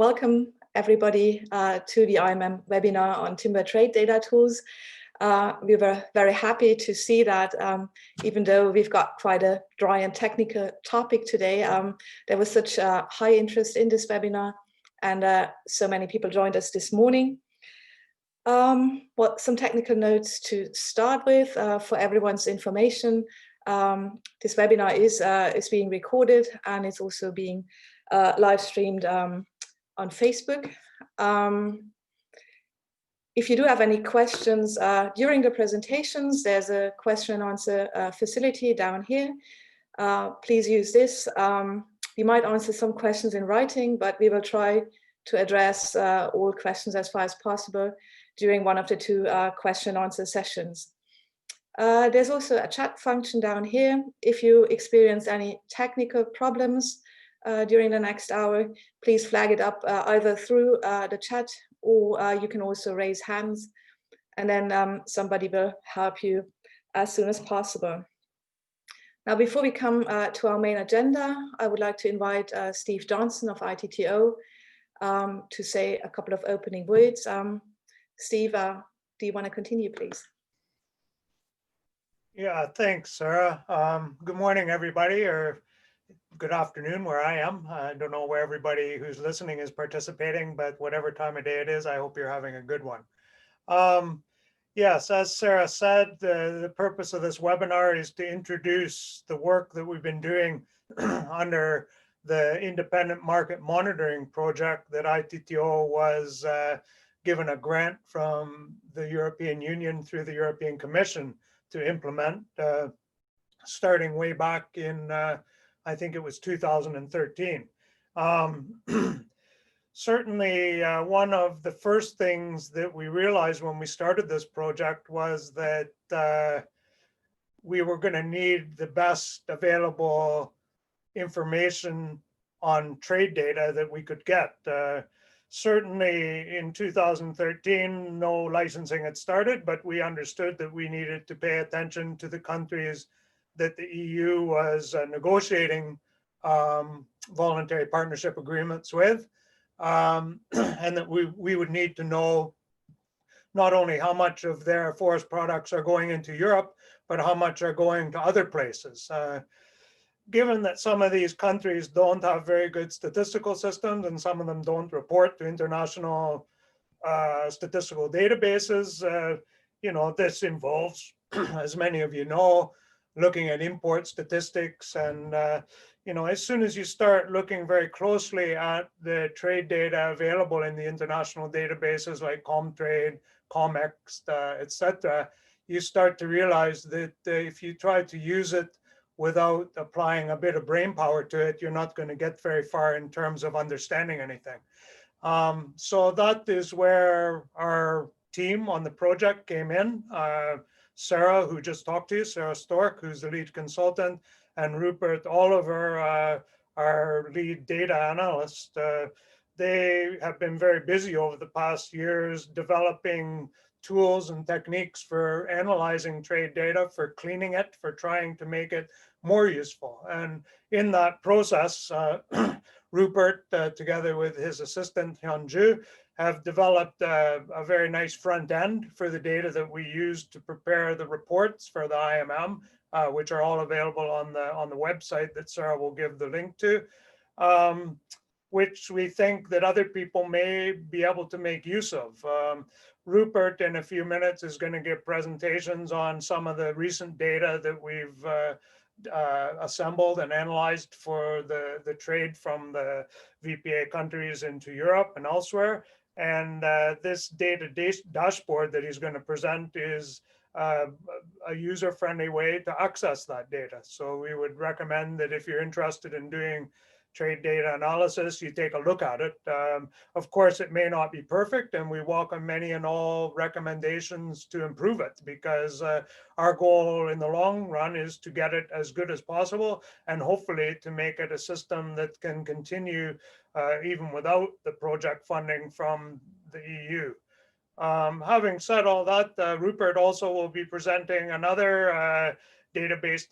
Welcome everybody to the IMM webinar on timber trade data tools. We were very happy to see that even though we've got quite a dry and technical topic today, there was such high interest in this webinar, and so many people joined us this morning. Some technical notes to start with for everyone's information. This webinar is being recorded, and it's also being live streamed on Facebook. If you do have any questions during the presentations, there's a question and answer facility down here. Please use this. We might answer some questions in writing, but we will try to address all questions as far as possible during one of the two question and answer sessions. There's also a chat function down here. If you experience any technical problems during the next hour, please flag it up either through the chat, or you can also raise hands, and then somebody will help you as soon as possible. Now, before we come to our main agenda, I would like to invite Steve Johnson of ITTO to say a couple of opening words. Steve, do you want to continue, please? Yeah, thanks, Sarah. Good morning, everybody, or good afternoon where I am. I don't know where everybody who's listening is participating, but whatever time of day it is, I hope you're having a good one. Yes, as Sarah said, the purpose of this webinar is to introduce the work that we've been doing under the Independent Market Monitoring Project that ITTO was given a grant from the European Union through the European Commission to implement, starting way back in I think it was 2013. Certainly, one of the first things that we realized when we started this project was that we were going to need the best available information on trade data that we could get. Certainly in 2013, no licensing had started, but we understood that we needed to pay attention to the countries that the EU was negotiating voluntary partnership agreements with, and that we would need to know not only how much of their forest products are going into Europe, but how much are going to other places. Given that some of these countries don't have very good statistical systems and some of them don't report to international statistical databases, this involves, as many of you know, looking at import statistics. And, as soon as you start looking very closely at the trade data available in the international databases like Comtrade, Comex, etc., you start to realize that if you try to use it without applying a bit of brain power to it, you're not going to get very far in terms of understanding anything. So that is where our team on the project came in. Sarah, who just talked to you, Sarah Stork, who's the lead consultant, and Rupert Oliver, our lead data analyst. They have been very busy over the past years developing tools and techniques for analyzing trade data, for cleaning it, for trying to make it more useful. And in that process, Rupert, together with his assistant, Hyunju, have developed a very nice front end for the data that we use to prepare the reports for the IMM, which are all available on the website that Sarah will give the link to, which we think that other people may be able to make use of. Rupert, in a few minutes, is going to give presentations on some of the recent data that we've assembled and analyzed for the trade from the VPA countries into Europe and elsewhere. And this data dashboard that he's going to present is a user-friendly way to access that data. So we would recommend that if you're interested in doing trade data analysis, you take a look at it. Of course, it may not be perfect, and we welcome many and all recommendations to improve it, because our goal in the long run is to get it as good as possible, and hopefully to make it a system that can continue even without the project funding from the EU. Having said all that, Rupert also will be presenting another database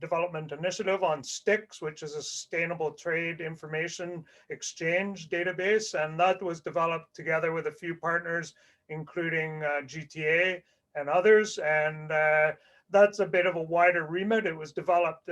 development initiative on STIX, which is a sustainable trade information exchange database. And that was developed together with a few partners, including GTA and others. And that's a bit of a wider remit. It was developed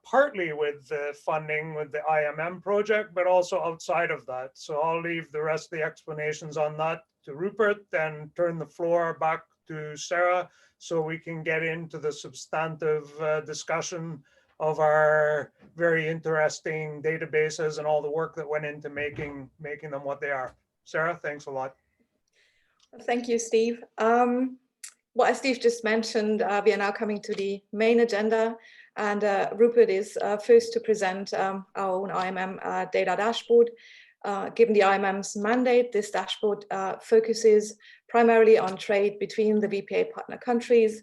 partly with the funding with the IMM project, but also outside of that. So I'll leave the rest of the explanations on that to Rupert, then turn the floor back to Sarah so we can get into the substantive discussion of our very interesting databases and all the work that went into making them what they are. Sarah, thanks a lot. Thank you, Steve. Well, as Steve just mentioned, we are now coming to the main agenda, and Rupert is first to present our own IMM data dashboard. Given the IMM's mandate, this dashboard focuses primarily on trade between the VPA partner countries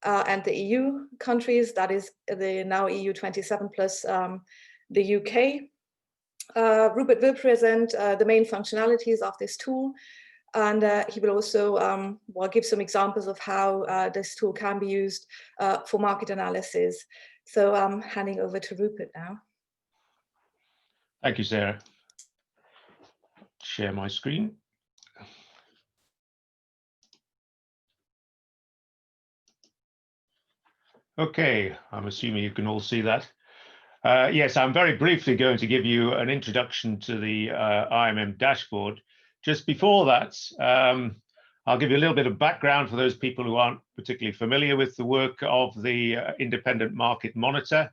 and the EU countries, that is the now EU 27 plus the UK. Rupert will present the main functionalities of this tool, and he will also give some examples of how this tool can be used for market analysis. So I'm handing over to Rupert now. Thank you, Sarah. Share my screen. Okay, I'm assuming you can all see that. Yes, I'm very briefly going to give you an introduction to the IMM dashboard. Just before that, I'll give you a little bit of background for those people who aren't particularly familiar with the work of the Independent Market Monitor.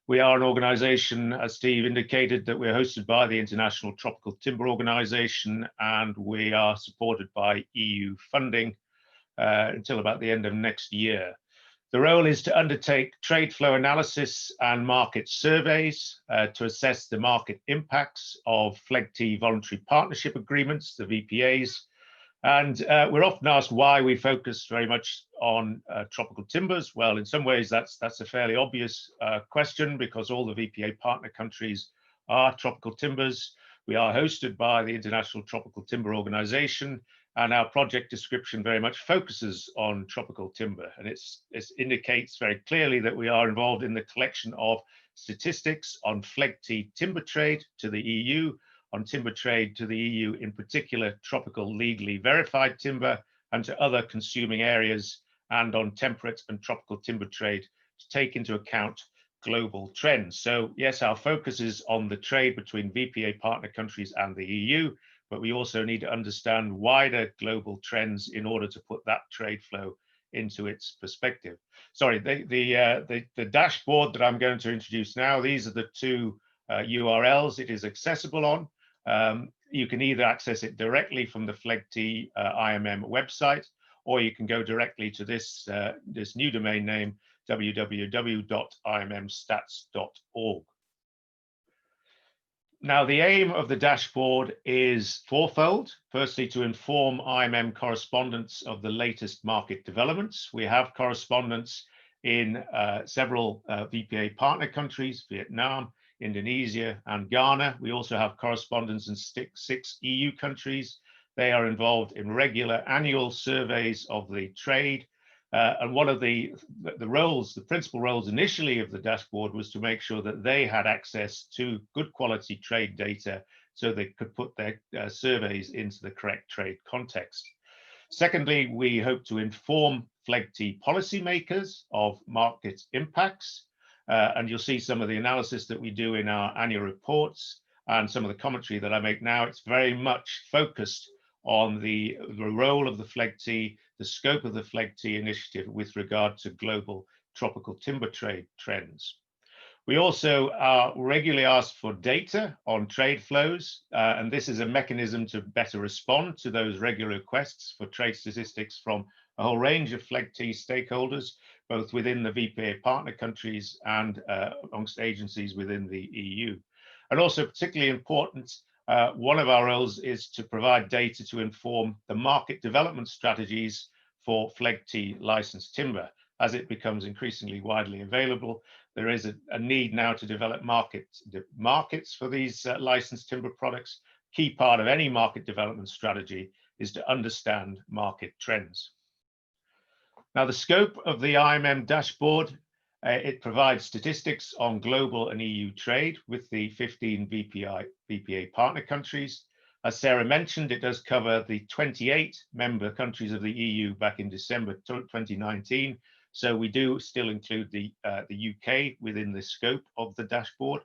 We are an organization, as Steve indicated, that we're hosted by the International Tropical Timber Organization, and we are supported by EU funding until about the end of next year. The role is to undertake trade flow analysis and market surveys to assess the market impacts of FLEGT voluntary partnership agreements, the VPAs. And we're often asked why we focus very much on tropical timbers. Well, in some ways, that's a fairly obvious question, because all the VPA partner countries are tropical timbers. We are hosted by the International Tropical Timber Organization, and our project description very much focuses on tropical timber. And it indicates very clearly that we are involved in the collection of statistics on FLEGT timber trade to the EU, on timber trade to the EU, in particular tropical legally verified timber, and to other consuming areas, and on temperate and tropical timber trade to take into account global trends. So yes, our focus is on the trade between VPA partner countries and the EU, but we also need to understand wider global trends in order to put that trade flow into its perspective. Sorry, the dashboard that I'm going to introduce now, these are the two URLs it is accessible on. You can either access it directly from the FLEGT IMM website, or you can go directly to this new domain name, www.immstats.org. Now, the aim of the dashboard is fourfold. Firstly, to inform IMM correspondents of the latest market developments. We have correspondents in several VPA partner countries, Vietnam, Indonesia, and Ghana. We also have correspondents in 6 EU countries. They are involved in regular annual surveys of the trade. And one of the principal roles initially of the dashboard was to make sure that they had access to good quality trade data so they could put their surveys into the correct trade context. Secondly, we hope to inform FLEGT policymakers of market impacts. And you'll see some of the analysis that we do in our annual reports and some of the commentary that I make now. It's very much focused on the role of the FLEGT, the scope of the FLEGT initiative with regard to global tropical timber trade trends. We also are regularly asked for data on trade flows, and this is a mechanism to better respond to those regular requests for trade statistics from a whole range of FLEGT stakeholders, both within the VPA partner countries and amongst agencies within the EU. And also particularly important, one of our roles is to provide data to inform the market development strategies for FLEGT licensed timber. As it becomes increasingly widely available, there is a need now to develop markets for these licensed timber products. Key part of any market development strategy is to understand market trends. Now, the scope of the Imm dashboard, it provides statistics on global and EU trade with the 15 VPA partner countries. As Sarah mentioned, it does cover the 28 member countries of the EU back in December 2019. So we do still include the UK within the scope of the dashboard.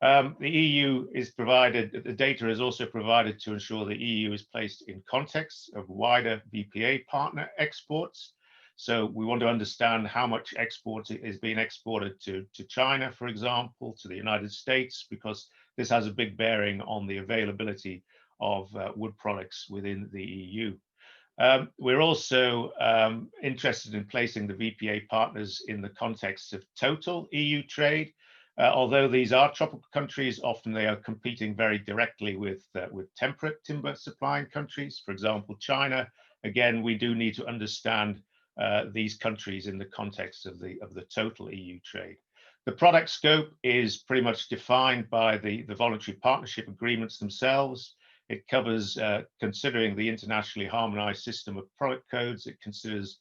The EU is provided, the data is also provided to ensure the EU is placed in context of wider VPA partner exports. So we want to understand how much export is being exported to China, for example, to the United States, because this has a big bearing on the availability of wood products within the EU. We're also interested in placing the VPA partners in the context of total EU trade. Although these are tropical countries, often they are competing very directly with temperate timber supplying countries. For example, China. Again, we do need to understand these countries in the context of the total EU trade. The product scope is pretty much defined by the voluntary partnership agreements themselves. It covers, considering the internationally harmonized system of product codes, it considers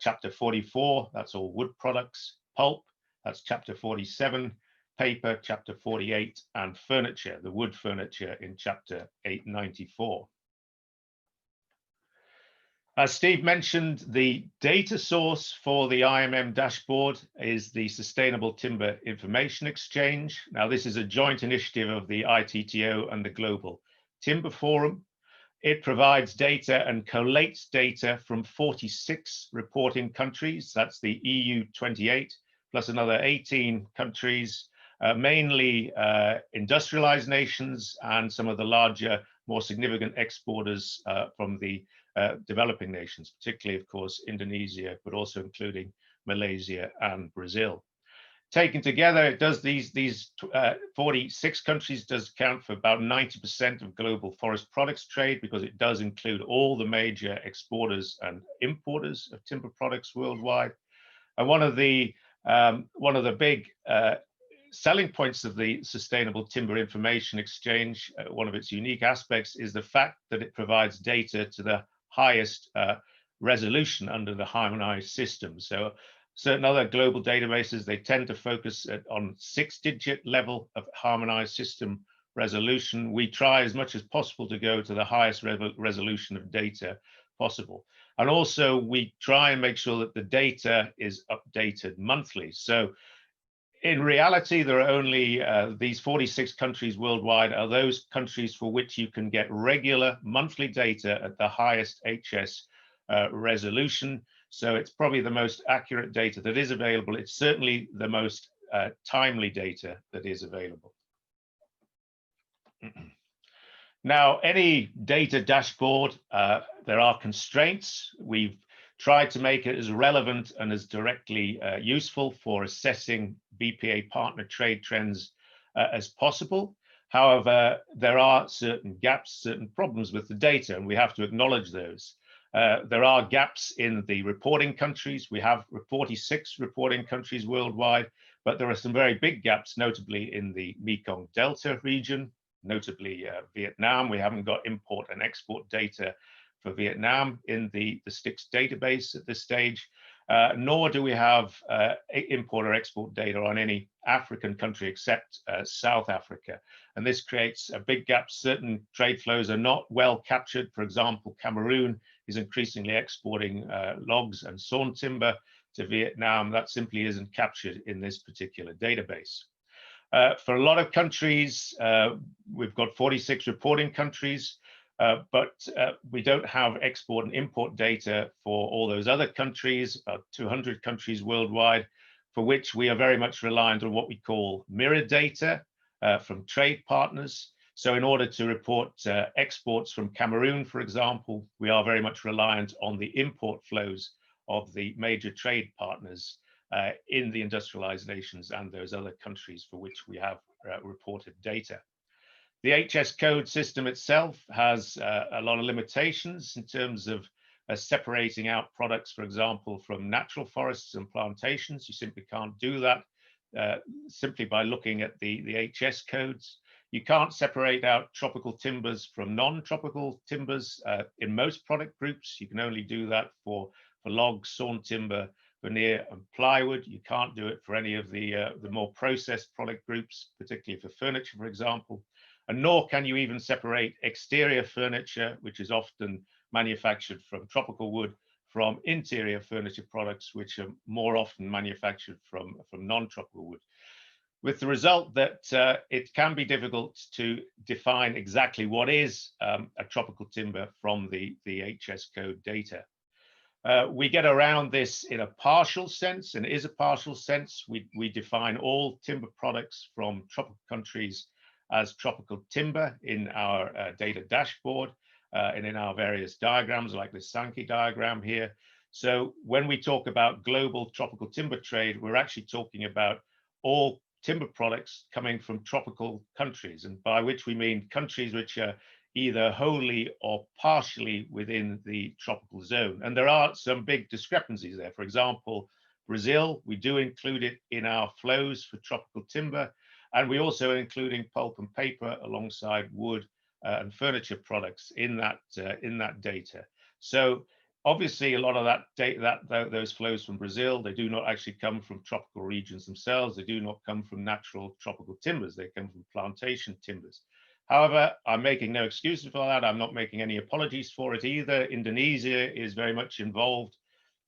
Chapter 44, that's all wood products, pulp, that's Chapter 47, paper, Chapter 48, and furniture, the wood furniture in Chapter 894. As Steve mentioned, the data source for the Imm dashboard is the Sustainable Timber Information Exchange. Now, this is a joint initiative of the ITTO and the Global Timber Forum. It provides data and collates data from 46 reporting countries. That's the EU 28 plus another 18 countries, mainly industrialized nations and some of the larger, more significant exporters from the developing nations, particularly, of course, Indonesia, but also including Malaysia and Brazil. Taken together, it does these 46 countries does account for about 90% of global forest products trade, because it does include all the major exporters and importers of timber products worldwide. And one of the big selling points of the Sustainable Timber Information Exchange, one of its unique aspects, is the fact that it provides data to the highest resolution under the harmonized system. So certain other global databases, they tend to focus on 6-digit level of harmonized system resolution. We try as much as possible to go to the highest resolution of data possible. And also we try and make sure that the data is updated monthly. So in reality, there are only these 46 countries worldwide are those countries for which you can get regular monthly data at the highest HS resolution. So it's probably the most accurate data that is available. It's certainly the most timely data that is available. Now, any data dashboard, there are constraints. We've tried to make it as relevant and as directly useful for assessing BPA partner trade trends as possible. However, there are certain gaps, certain problems with the data, and we have to acknowledge those. There are gaps in the reporting countries. We have 46 reporting countries worldwide, but there are some very big gaps, notably in the Mekong Delta region, notably Vietnam. We haven't got import and export data for Vietnam in the STIX database at this stage, nor do we have import or export data on any African country except South Africa. And this creates a big gap. Certain trade flows are not well captured. For example, Cameroon is increasingly exporting logs and sawn timber to Vietnam. That simply isn't captured in this particular database. For a lot of countries, we've got 46 reporting countries, but we don't have export and import data for all those other countries, about 200 countries worldwide, for which we are very much reliant on what we call mirror data from trade partners. So in order to report exports from Cameroon, for example, we are very much reliant on the import flows of the major trade partners in the industrialized nations and those other countries for which we have reported data. The HS code system itself has a lot of limitations in terms of separating out products, for example, from natural forests and plantations. You simply can't do that simply by looking at the HS codes. You can't separate out tropical timbers from non-tropical timbers in most product groups. You can only do that for for logs, sawn timber, veneer, and plywood. You can't do it for any of the more processed product groups, particularly for furniture, for example. And nor can you even separate exterior furniture, which is often manufactured from tropical wood, from interior furniture products, which are more often manufactured from non-tropical wood. With the result that it can be difficult to define exactly what is a tropical timber from the HS code data. We get around this in a partial sense, and it is a partial sense. We define all timber products from tropical countries as tropical timber in our data dashboard and in our various diagrams, like this Sankey diagram here. So when we talk about global tropical timber trade, we're actually talking about all timber products coming from tropical countries, and by which we mean countries which are either wholly or partially within the tropical zone. And there are some big discrepancies there. For example, Brazil, we do include it in our flows for tropical timber, and we also are including pulp and paper alongside wood and furniture products in that data. So obviously, a lot of that data, those flows from Brazil, they do not actually come from tropical regions themselves. They do not come from natural tropical timbers. They come from plantation timbers. However, I'm making no excuses for that. I'm not making any apologies for it either. Indonesia is very much involved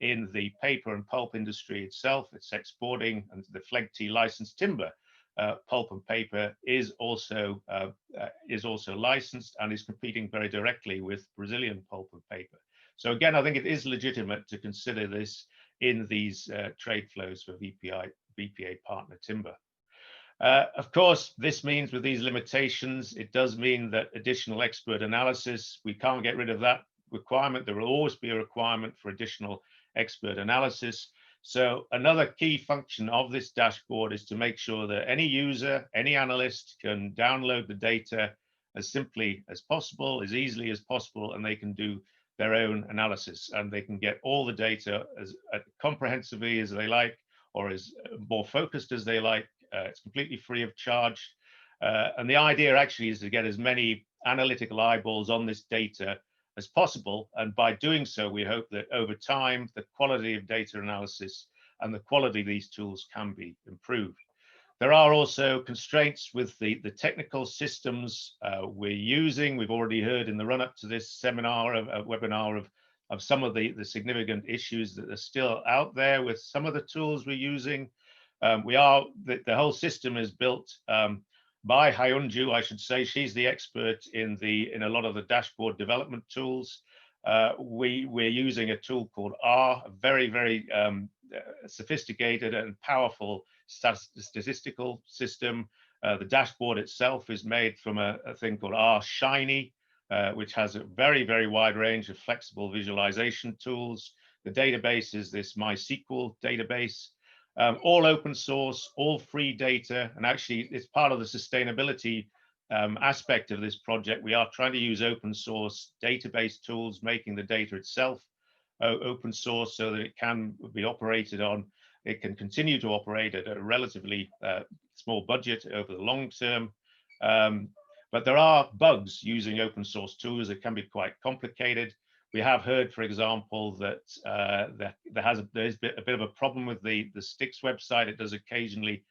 in the paper and pulp industry itself. It's exporting, and the Fleg T licensed timber pulp and paper is also licensed and is competing very directly with Brazilian pulp and paper. So again, I think it is legitimate to consider this in these trade flows for VPA partner timber. Of course, this means with these limitations, it does mean that additional expert analysis, we can't get rid of that requirement. There will always be a requirement for additional expert analysis. So another key function of this dashboard is to make sure that any user, any analyst can download the data as simply as possible, as easily as possible, and they can do their own analysis, and they can get all the data as comprehensively as they like, or as more focused as they like. It's completely free of charge. And the idea actually is to get as many analytical eyeballs on this data as possible. And by doing so, we hope that over time, the quality of data analysis and the quality of these tools can be improved. There are also constraints with the technical systems we're using. We've already heard in the run-up to this seminar, webinar, of some of the significant issues that are still out there with some of the tools we're using. The whole system is built by Hyunju, I should say. She's the expert in a lot of the dashboard development tools. We're using a tool called R, a very, very sophisticated and powerful statistical system. The dashboard itself is made from a thing called R Shiny, which has a very, very wide range of flexible visualization tools. The database is this MySQL database. All open source, all free data, and actually it's part of the sustainability aspect of this project. We are trying to use open source database tools, making the data itself open source so that it can be operated on. It can continue to operate at a relatively small budget over the long term. But there are bugs using open source tools that can be quite complicated. We have heard, for example, that there's a bit of a problem with the STIX website. It does occasionally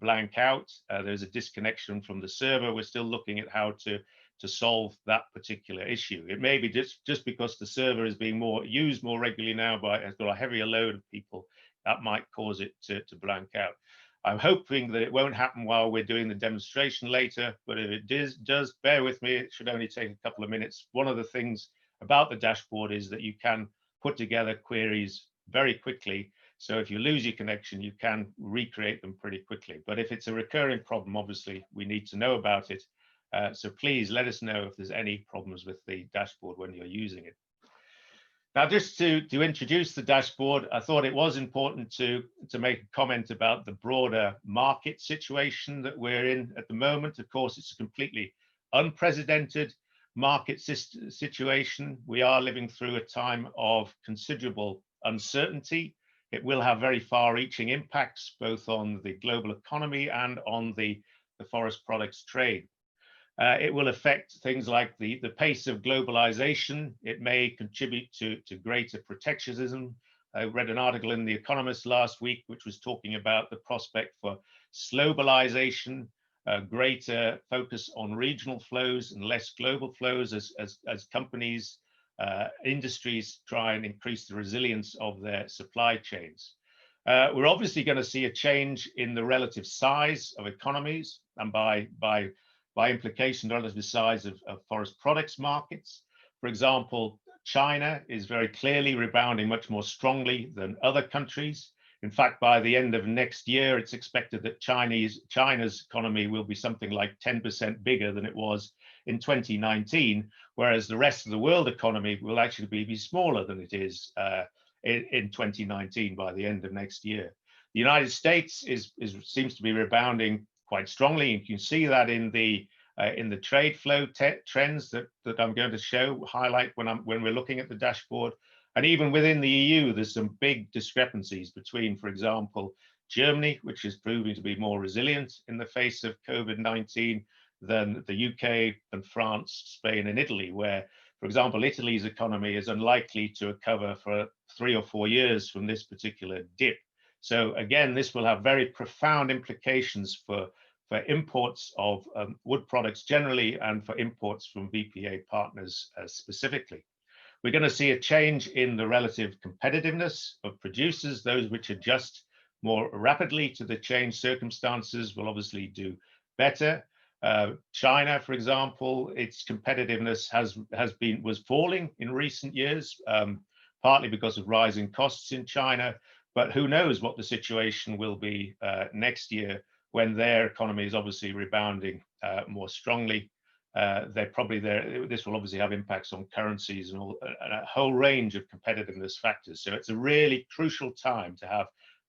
blank out. There's a disconnection from the server. We're still looking at how to solve that particular issue. It may be just because the server is being used more regularly now, has got a heavier load of people, that might cause it to blank out. I'm hoping that it won't happen while we're doing the demonstration later, but if it does, bear with me. It should only take a couple of minutes. One of the things about the dashboard is that you can put together queries very quickly. So if you lose your connection, you can recreate them pretty quickly. But if it's a recurring problem, obviously, we need to know about it. So please let us know if there's any problems with the dashboard when you're using it. Now, just to introduce the dashboard, I thought it was important to make a comment about the broader market situation that we're in at the moment. Of course, it's a completely unprecedented market situation. We are living through a time of considerable uncertainty. It will have very far-reaching impacts both on the global economy and on the forest products trade. It will affect things like the pace of globalization. It may contribute to greater protectionism. I read an article in The Economist last week, which was talking about the prospect for globalization, greater focus on regional flows and less global flows as companies, industries try and increase the resilience of their supply chains. We're obviously going to see a change in the relative size of economies, and by implication, the relative size of forest products markets. For example, China is very clearly rebounding much more strongly than other countries. In fact, by the end of next year, it's expected that China's economy will be something like 10% bigger than it was in 2019, whereas the rest of the world economy will actually be smaller than it is in 2019 by the end of next year. The United States seems to be rebounding quite strongly. You can see that in the trade flow trends that I'm going to highlight when we're looking at the dashboard. And even within the EU, there's some big discrepancies between, for example, Germany, which is proving to be more resilient in the face of COVID-19 than the UK and France, Spain and Italy, where, for example, Italy's economy is unlikely to recover for 3 or 4 years from this particular dip. So again, this will have very profound implications for imports of wood products generally, and for imports from VPA partners specifically. We're going to see a change in the relative competitiveness of producers. Those which adjust more rapidly to the changed circumstances will obviously do better. China, for example, its competitiveness was falling in recent years, partly because of rising costs in China. But who knows what the situation will be next year, when their economy is obviously rebounding more strongly. This will obviously have impacts on currencies and a whole range of competitiveness factors. So it's a really crucial time to have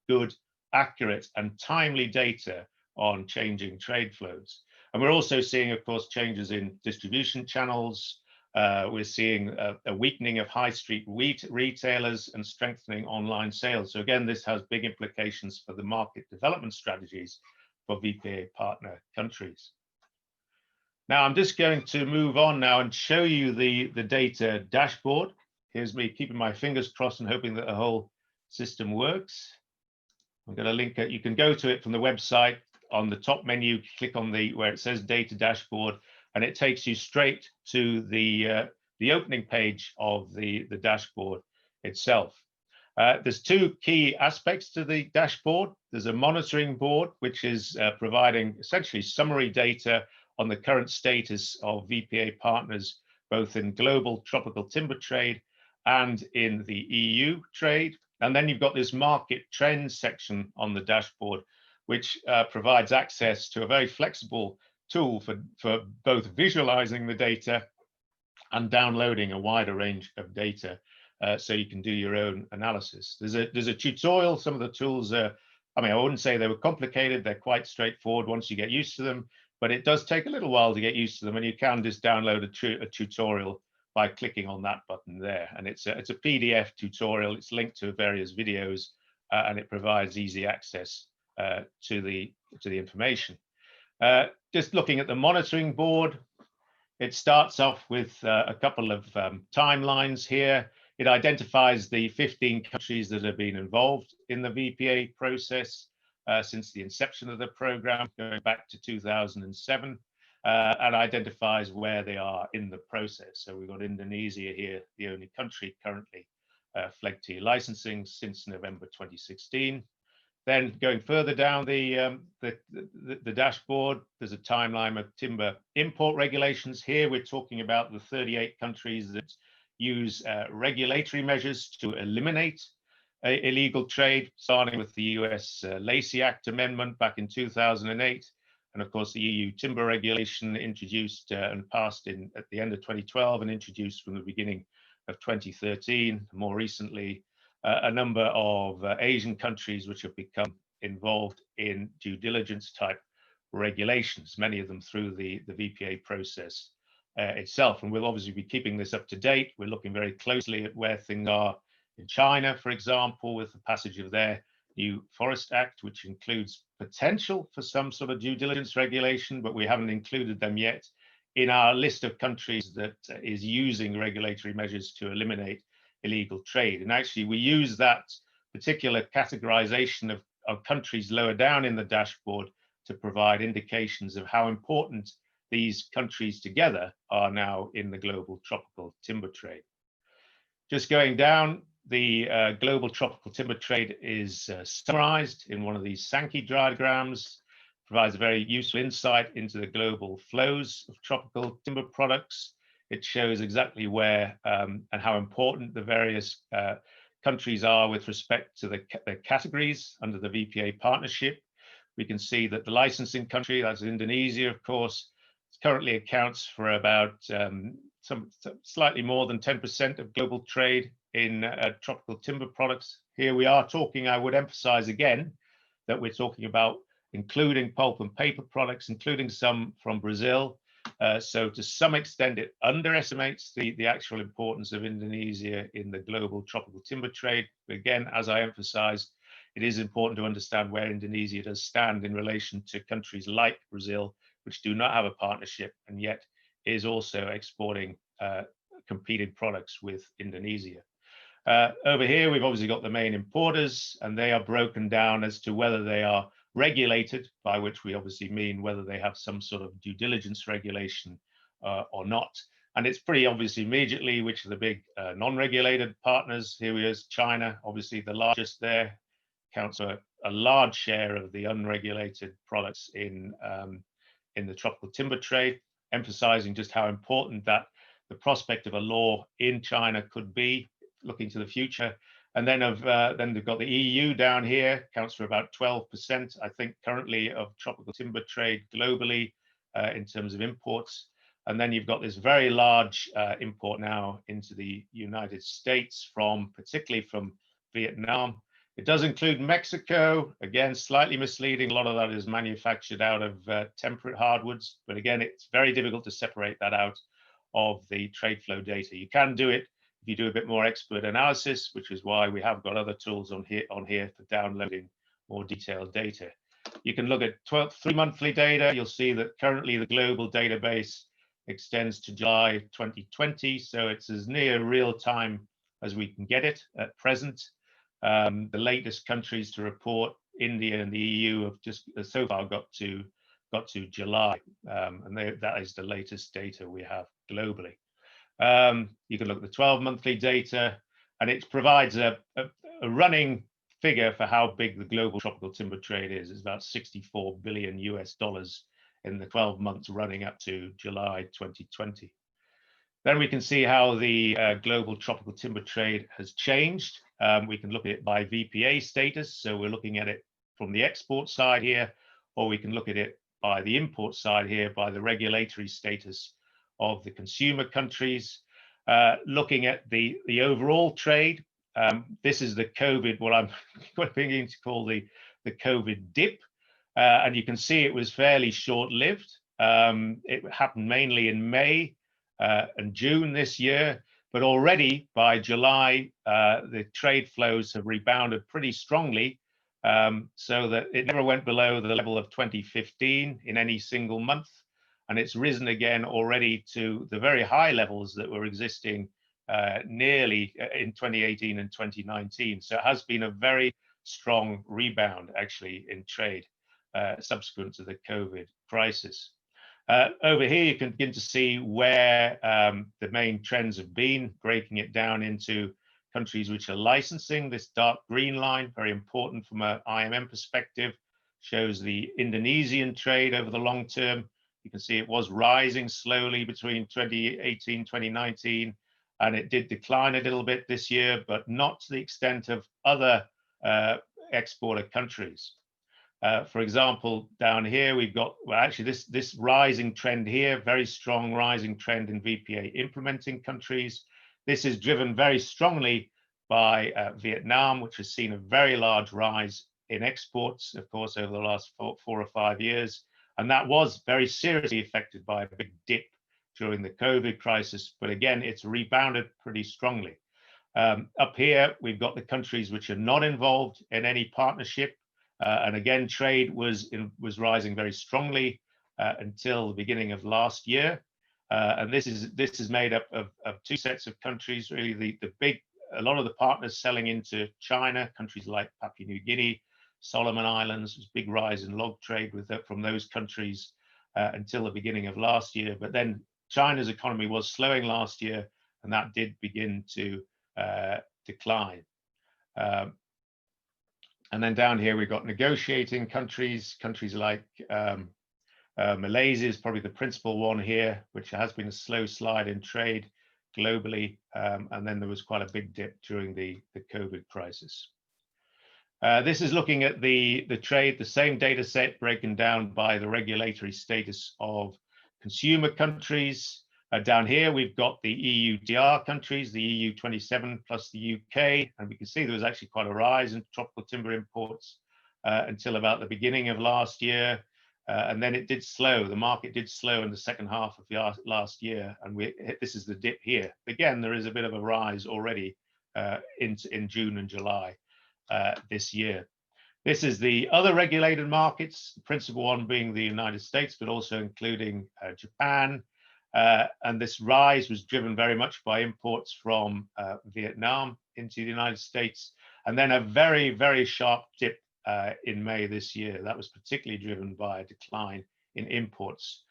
good, accurate and timely data on changing trade flows. And we're also seeing, of course, changes in distribution channels. We're seeing a weakening of high street retailers and strengthening online sales. So again, this has big implications for the market development strategies for VPA partner countries. Now, I'm just going to move on now and show you the data dashboard. Here's me keeping my fingers crossed and hoping that the whole system works. I'm going to link it. You can go to it from the website. On the top menu, click on where it says Data Dashboard, and it takes you straight to the opening page of the dashboard itself. There's two key aspects to the dashboard. There's a monitoring board, which is providing essentially summary data on the current status of VPA partners, both in global tropical timber trade and in the EU trade. And then you've got this market trends section on the dashboard, which provides access to a very flexible tool for both visualizing the data and downloading a wider range of data, so you can do your own analysis. There's a tutorial. Some of the tools are, I wouldn't say they were complicated. They're quite straightforward once you get used to them, but it does take a little while to get used to them, and you can just download a tutorial by clicking on that button there. And it's a PDF tutorial. It's linked to various videos, and it provides easy access to the information. Just looking at the monitoring board, it starts off with a couple of timelines here. It identifies the 15 countries that have been involved in the VPA process since the inception of the program, going back to 2007, and identifies where they are in the process. So we've got Indonesia here, the only country currently FLEGT licensing since November 2016. Then going further down the dashboard, there's a timeline of timber import regulations. Here we're talking about the 38 countries that use regulatory measures to eliminate illegal trade, starting with the US Lacey Act amendment back in 2008. And of course, the EU timber regulation introduced and passed at the end of 2012 and introduced from the beginning of 2013. More recently, a number of Asian countries which have become involved in due diligence type regulations, many of them through the VPA process itself. And we'll obviously be keeping this up to date. We're looking very closely at where things are in China, for example, with the passage of their new Forest Act, which includes potential for some sort of due diligence regulation, but we haven't included them yet in our list of countries that is using regulatory measures to eliminate illegal trade. And actually, we use that particular categorization of countries lower down in the dashboard to provide indications of how important these countries together are now in the global tropical timber trade. Just going down, the global tropical timber trade is summarized in one of these Sankey diagrams, provides a very useful insight into the global flows of tropical timber products. It shows exactly where and how important the various countries are with respect to the categories under the VPA partnership. We can see that the licensing country, that's Indonesia, of course, currently accounts for about slightly more than 10% of global trade in tropical timber products. Here we are talking, I would emphasize again, that we're talking about including pulp and paper products, including some from Brazil. So to some extent, it underestimates the actual importance of Indonesia in the global tropical timber trade. But again, as I emphasized, it is important to understand where Indonesia does stand in relation to countries like Brazil, which do not have a partnership and yet is also exporting competing products with Indonesia. Over here, we've obviously got the main importers, and they are broken down as to whether they are regulated, by which we obviously mean whether they have some sort of due diligence regulation or not. And it's pretty obvious immediately which are the big non-regulated partners. Here is China, obviously the largest there, accounts for a large share of the unregulated products in the tropical timber trade, emphasizing just how important that the prospect of a law in China could be looking to the future. And then then they've got the EU down here, accounts for about 12%, I think, currently of tropical timber trade globally in terms of imports. And then you've got this very large import now into the United States particularly from Vietnam. It does include Mexico, again, slightly misleading. A lot of that is manufactured out of temperate hardwoods, but again, it's very difficult to separate that out of the trade flow data. You can do it if you do a bit more expert analysis, which is why we have got other tools on here for downloading more detailed data. You can look at 3-monthly data. You'll see that currently the global database extends to July 2020, so it's as near real time as we can get it at present. The latest countries to report, India and the EU, have just so far got to July, and that is the latest data we have globally. You can look at the 12-monthly data, and it provides a running figure for how big the global tropical timber trade is. It's about $64 billion in the 12 months running up to July 2020. Then we can see how the global tropical timber trade has changed. We can look at it by VPA status, so we're looking at it from the export side here, or we can look at it by the import side here, by the regulatory status of the consumer countries. Looking at the overall trade, this is the COVID, what I'm beginning to call the COVID dip, and you can see it was fairly short-lived. It happened mainly in May and June this year, but already by July, the trade flows have rebounded pretty strongly, so that it never went below the level of 2015 in any single month. And it's risen again already to the very high levels that were existing nearly in 2018 and 2019. So it has been a very strong rebound actually in trade subsequent to the COVID crisis. Over here, you can begin to see where the main trends have been, breaking it down into countries which are licensing. This dark green line, very important from an IMM perspective, shows the Indonesian trade over the long term. You can see it was rising slowly between 2018, 2019, and it did decline a little bit this year, but not to the extent of other exporter countries. For example, down here, we've got, well, actually this rising trend here, very strong rising trend in VPA implementing countries. This is driven very strongly by Vietnam, which has seen a very large rise in exports, of course, over the last 4 or 5 years. And that was very seriously affected by a big dip during the COVID crisis. But again, it's rebounded pretty strongly. Up here, we've got the countries which are not involved in any partnership. And again, trade was rising very strongly until the beginning of last year. And this is made up of two sets of countries. Really, a lot of the partners selling into China, countries like Papua New Guinea, Solomon Islands. There's a big rise in log trade from those countries until the beginning of last year. But then China's economy was slowing last year, and that did begin to decline. And then down here we've got negotiating countries like Malaysia is probably the principal one here, which has been a slow slide in trade globally. And then there was quite a big dip during the COVID crisis. This is looking at the trade, the same data set broken down by the regulatory status of consumer countries. Down here, we've got the EUDR countries, the EU 27 plus the UK, and we can see there was actually quite a rise in tropical timber imports until about the beginning of last year. And then it did slow. The market did slow in the second half of last year, and this is the dip here. Again, there is a bit of a rise already in June and July this year. This is the other regulated markets, the principal one being the United States, but also including Japan. And this rise was driven very much by imports from Vietnam into the United States, and then a very, very sharp dip in May this year. That was particularly driven by a decline in imports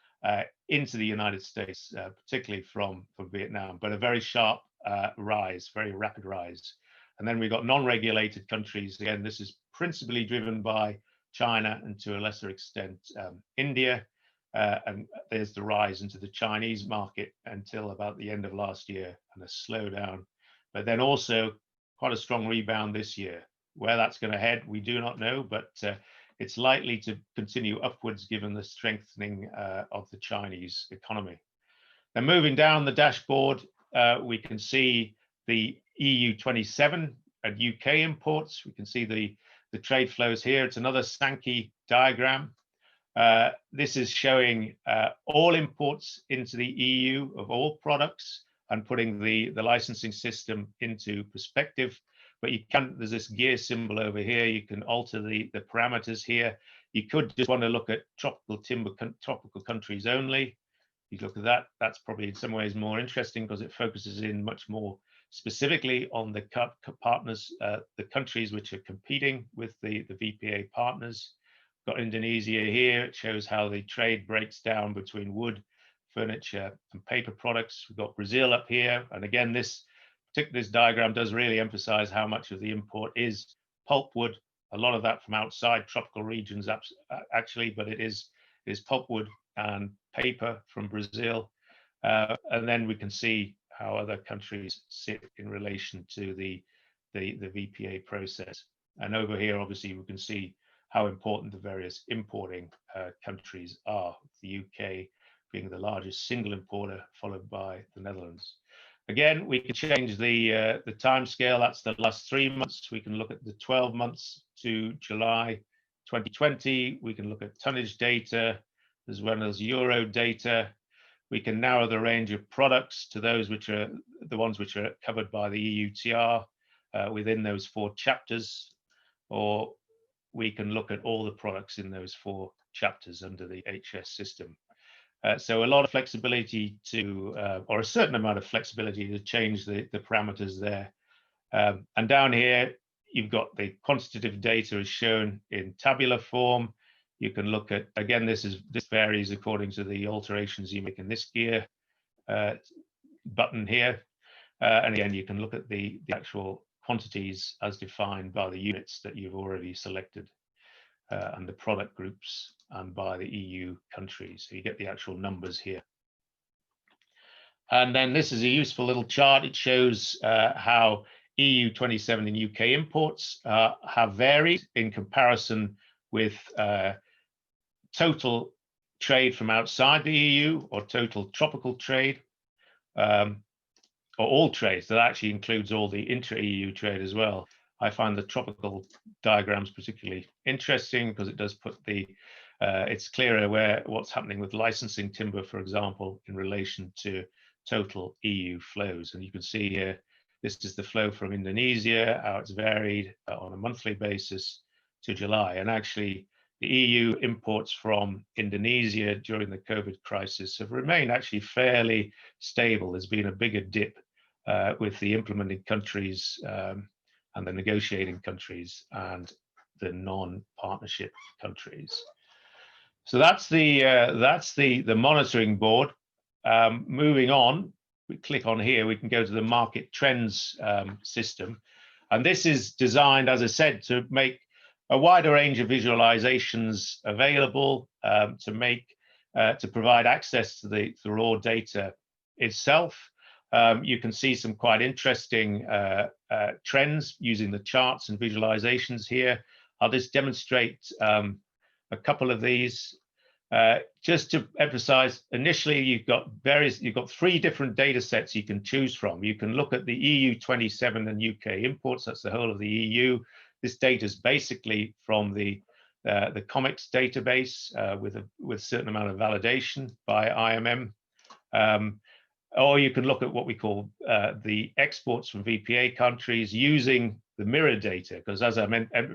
into the United States, particularly from Vietnam, but a very sharp rise, very rapid rise. And then we've got non-regulated countries. Again, this is principally driven by China and to a lesser extent India. And there's the rise into the Chinese market until about the end of last year and a slowdown, but then also quite a strong rebound this year. Where that's going to head, we do not know, but it's likely to continue upwards given the strengthening of the Chinese economy. Then moving down the dashboard, we can see the EU 27 and UK imports. We can see the trade flows here. It's another Sankey diagram. This is showing all imports into the EU of all products and putting the licensing system into perspective. But there's this gear symbol over here. You can alter the parameters here. You could just want to look at tropical timber, tropical countries only. You look at that, that's probably in some ways more interesting because it focuses in much more specifically on the partners, the countries which are competing with the VPA partners. Got Indonesia here. It shows how the trade breaks down between wood, furniture, and paper products. We've got Brazil up here, and again, this diagram does really emphasize how much of the import is pulpwood. A lot of that from outside tropical regions, actually, but it is pulpwood and paper from Brazil. And then we can see how other countries sit in relation to the VPA process. And over here, obviously, we can see how important the various importing countries are, the UK being the largest single importer, followed by the Netherlands. Again, we can change the time scale. That's the last 3 months. We can look at the 12 months to July 2020. We can look at tonnage data as well as euro data. We can narrow the range of products to those which are the ones which are covered by the EUTR within those 4 chapters, or we can look at all the products in those 4 chapters under the HS system. So a lot of flexibility or a certain amount of flexibility to change the parameters there. And down here, you've got the quantitative data is shown in tabular form. You can look at, again, this varies according to the alterations you make in this gear button here. And again, you can look at the actual quantities as defined by the units that you've already selected and the product groups and by the EU countries. So you get the actual numbers here. And then this is a useful little chart. It shows how EU 27 and UK imports have varied in comparison with total trade from outside the EU or total tropical trade. Or all trades. That actually includes all the intra-EU trade as well. I find the tropical diagrams particularly interesting because it does put it's clearer what's happening with licensing timber, for example, in relation to total EU flows. And you can see here, this is the flow from Indonesia, how it's varied on a monthly basis to July. And actually, the EU imports from Indonesia during the COVID crisis have remained actually fairly stable. There's been a bigger dip with the implementing countries and the negotiating countries and the non-partnership countries. So that's the monitoring board. Moving on, we click on here, we can go to the market trends system. And this is designed, as I said, to make a wider range of visualizations available, to provide access to the raw data itself. You can see some quite interesting trends using the charts and visualizations here. I'll just demonstrate a couple of these. Just to emphasize, initially you've got 3 different data sets you can choose from. You can look at the EU 27 and UK imports, that's the whole of the EU. This data is basically from the comics database with a certain amount of validation by IMM. Or you can look at what we call the exports from VPA countries using the mirror data, because as I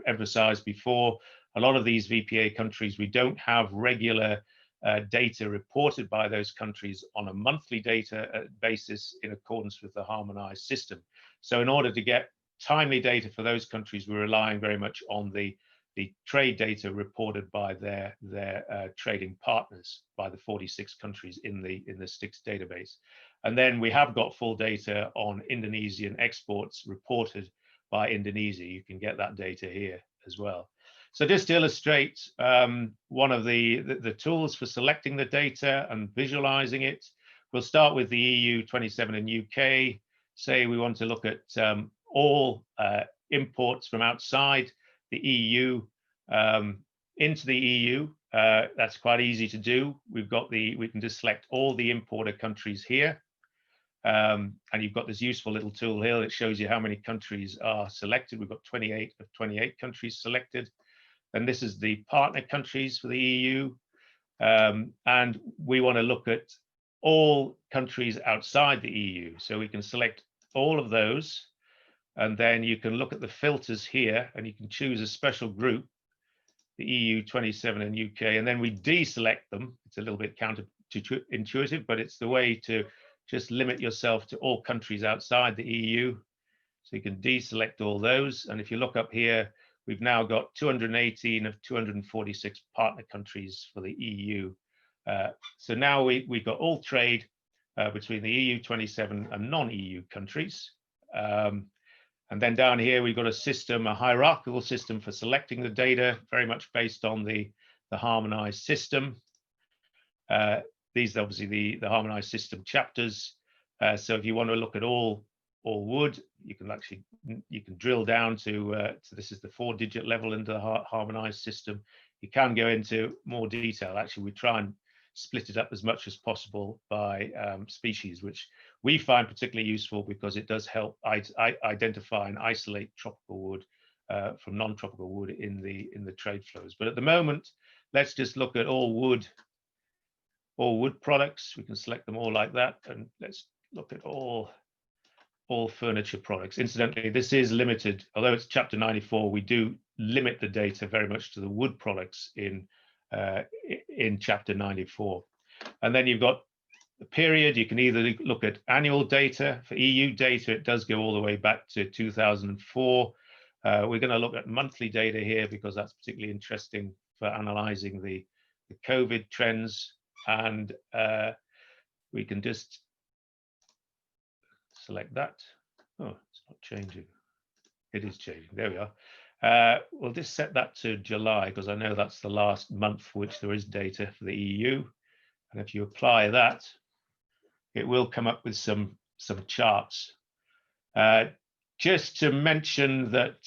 emphasized before, a lot of these VPA countries, we don't have regular data reported by those countries on a monthly data basis in accordance with the harmonized system. So in order to get timely data for those countries, we're relying very much on the trade data reported by their trading partners, by the 46 countries in the STIX database. And then we have got full data on Indonesian exports reported by Indonesia. You can get that data here as well. So just to illustrate one of the tools for selecting the data and visualizing it, we'll start with the EU 27 and UK. Say we want to look at all imports from outside the EU into the EU. That's quite easy to do. We can just select all the importer countries here. And you've got this useful little tool here that shows you how many countries are selected. We've got 28 of 28 countries selected. And this is the partner countries for the EU. And we want to look at all countries outside the EU. So we can select all of those. And then you can look at the filters here and you can choose a special group, the EU 27 and UK, and then we deselect them. It's a little bit counterintuitive, but it's the way to just limit yourself to all countries outside the EU. So you can deselect all those. And if you look up here, we've now got 218 of 246 partner countries for the EU. So now we've got all trade between the EU 27 and non-EU countries. And then down here, we've got a system, a hierarchical system for selecting the data, very much based on the harmonized system. These are obviously the harmonized system chapters. So if you want to look at all wood, you can drill down to this is the 4-digit level into the harmonized system. You can go into more detail. Actually, we try and split it up as much as possible by species, which we find particularly useful because it does help identify and isolate tropical wood from non-tropical wood in the trade flows. But at the moment, let's just look at all wood products. We can select them all like that, and let's look at all furniture products. Incidentally, this is limited, although it's chapter 94, we do limit the data very much to the wood products in chapter 94. And then you've got the period. You can either look at annual data. For EU data, it does go all the way back to 2004. We're going to look at monthly data here because that's particularly interesting for analyzing the COVID trends. And we can just select that. Oh, it's not changing. It is changing. There we are. We'll just set that to July because I know that's the last month for which there is data for the EU. And if you apply that, it will come up with some charts. Just to mention that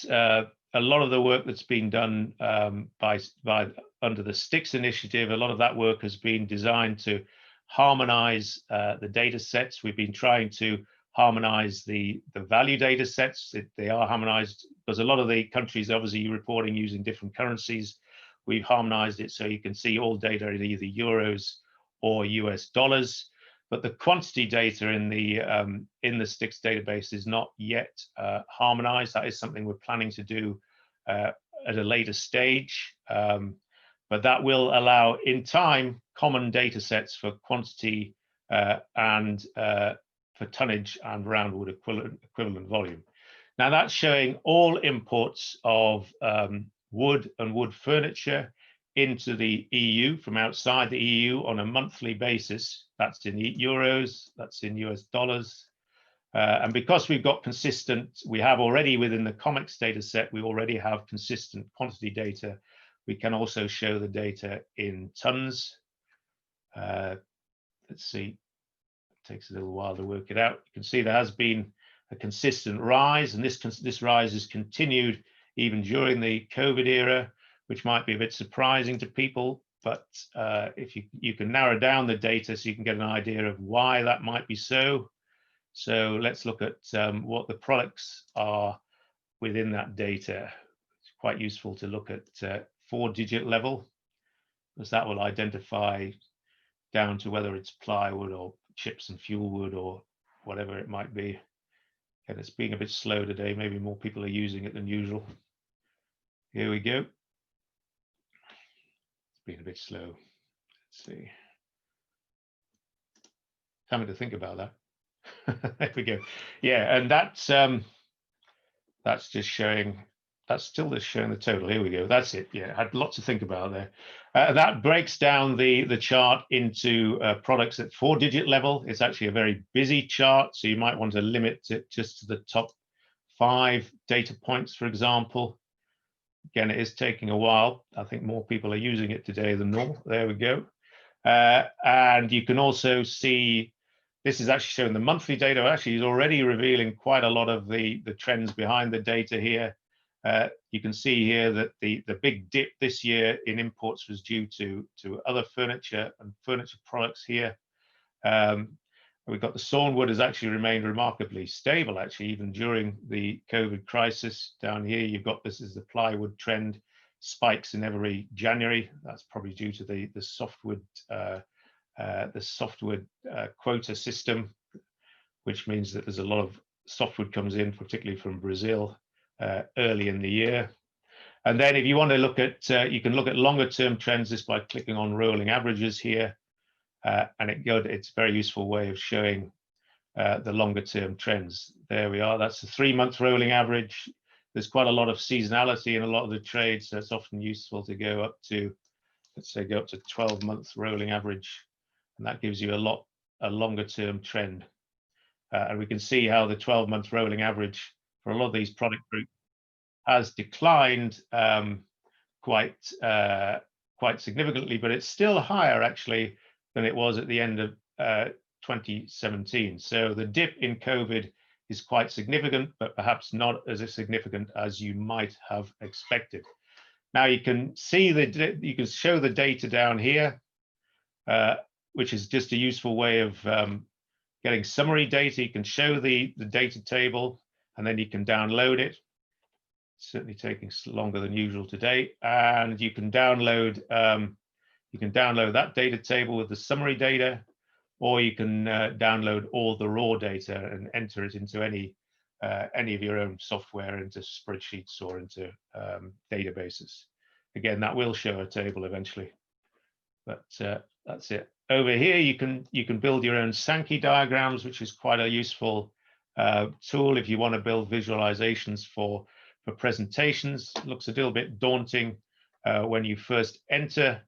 a lot of the work that's been done under the STIX initiative, a lot of that work has been designed to harmonize the data sets. We've been trying to harmonize the value data sets. They are harmonized because a lot of the countries obviously reporting using different currencies. We've harmonized it so you can see all data in either euros or US dollars. But the quantity data in the STIX database is not yet harmonized. That is something we're planning to do at a later stage. but that will allow in time common data sets for quantity and for tonnage and roundwood equivalent volume. Now that's showing all imports of wood and wood furniture into the EU from outside the EU on a monthly basis. That's in euros, that's in US dollars. And because we've got consistent, we have already within the comics data set, we already have consistent quantity data. We can also show the data in tons. Let's see, it takes a little while to work it out. You can see there has been a consistent rise, and this rise has continued even during the COVID era, which might be a bit surprising to people. But if you can narrow down the data so you can get an idea of why that might be so. So let's look at what the products are within that data. It's quite useful to look at 4-digit level, because that will identify down to whether it's plywood or chips and fuel wood or whatever it might be. And it's being a bit slow today. Maybe more people are using it than usual. Here we go. It's been a bit slow. Let's see. Something to think about that. There we go. Yeah, and that's just showing, that's still just showing the total. Here we go. That's it. Yeah, I had lots to think about there. That breaks down the chart into products at 4-digit level. It's actually a very busy chart, so you might want to limit it just to the top 5 data points, for example. Again, it is taking a while. I think more people are using it today than normal. There we go. And you can also see, this is actually showing the monthly data. Actually, is already revealing quite a lot of the trends behind the data here. You can see here that the big dip this year in imports was due to other furniture and furniture products here. We've got the sawnwood has actually remained remarkably stable, actually, even during the COVID crisis. Down here, you've got, this is the plywood trend, spikes in every January. That's probably due to the softwood quota system, which means that there's a lot of softwood comes in, particularly from Brazil, early in the year. And then if you want to look at, you can look at longer term trends just by clicking on rolling averages here. And it's a very useful way of showing the longer term trends. There we are, that's the 3-month rolling average. There's quite a lot of seasonality in a lot of the trades, so it's often useful to go up to, let's say, go up to 12-month rolling average. And that gives you a longer term trend. And we can see how the 12-month rolling average for a lot of these product groups has declined quite significantly, but it's still higher actually than it was at the end of 2017. So the dip in COVID is quite significant, but perhaps not as significant as you might have expected. Now you can see you can show the data down here, which is just a useful way of getting summary data. You can show the data table, and then you can download it. It's certainly taking longer than usual today, and you can download that data table with the summary data, or you can download all the raw data and enter it into any of your own software, into spreadsheets or into databases. Again, that will show a table eventually, but that's it. Over here, you can build your own Sankey diagrams, which is quite a useful tool if you want to build visualizations for presentations. It looks a little bit daunting when you first enter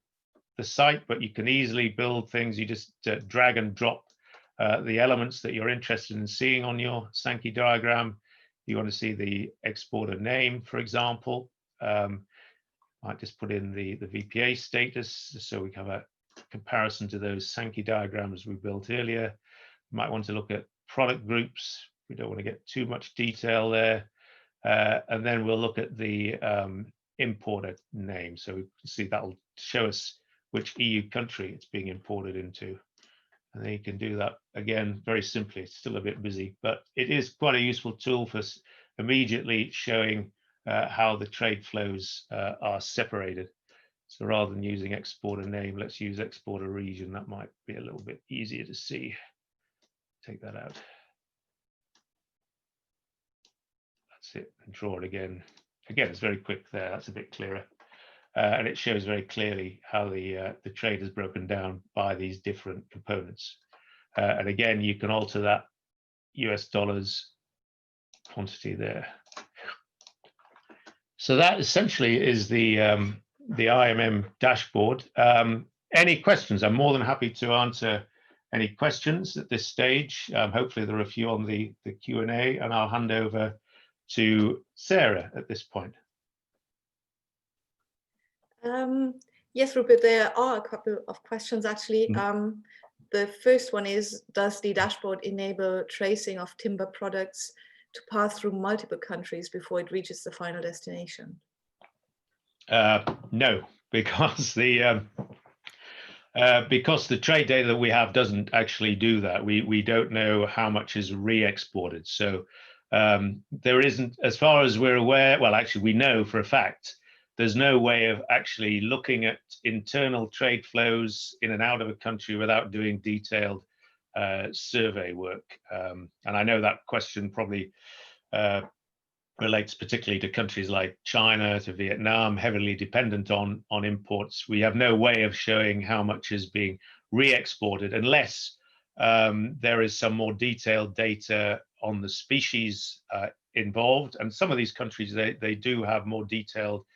the site, but you can easily build things. You just drag and drop the elements that you're interested in seeing on your Sankey diagram. You want to see the exporter name, for example. Might just put in the VPA status so we have a comparison to those Sankey diagrams we built earlier. You might want to look at product groups. We don't want to get too much detail there. And then we'll look at the importer name. So we can see that'll show us which EU country it's being imported into. And then you can do that again very simply. It's still a bit busy, but it is quite a useful tool for immediately showing how the trade flows are separated. So rather than using exporter name, let's use exporter region. That might be a little bit easier to see. Take that out. That's it, and draw it again. Again, it's very quick there. That's a bit clearer. and it shows very clearly how the trade is broken down by these different components. And again, you can alter that US dollars quantity there. So that essentially is the IMM dashboard. Any questions? I'm more than happy to answer any questions at this stage. Hopefully there are a few on the Q&A, and I'll hand over to Sarah at this point. Yes, Rupert, there are a couple of questions actually. The first one is, does the dashboard enable tracing of timber products to pass through multiple countries before it reaches the final destination? No, because the trade data that we have doesn't actually do that. We don't know how much is re-exported. So there isn't, as far as we're aware, well, actually we know for a fact, there's no way of actually looking at internal trade flows in and out of a country without doing detailed survey work. And I know that question probably relates particularly to countries like China, to Vietnam, heavily dependent on imports. We have no way of showing how much is being re-exported unless there is some more detailed data on the species involved. And some of these countries, they do have more detailed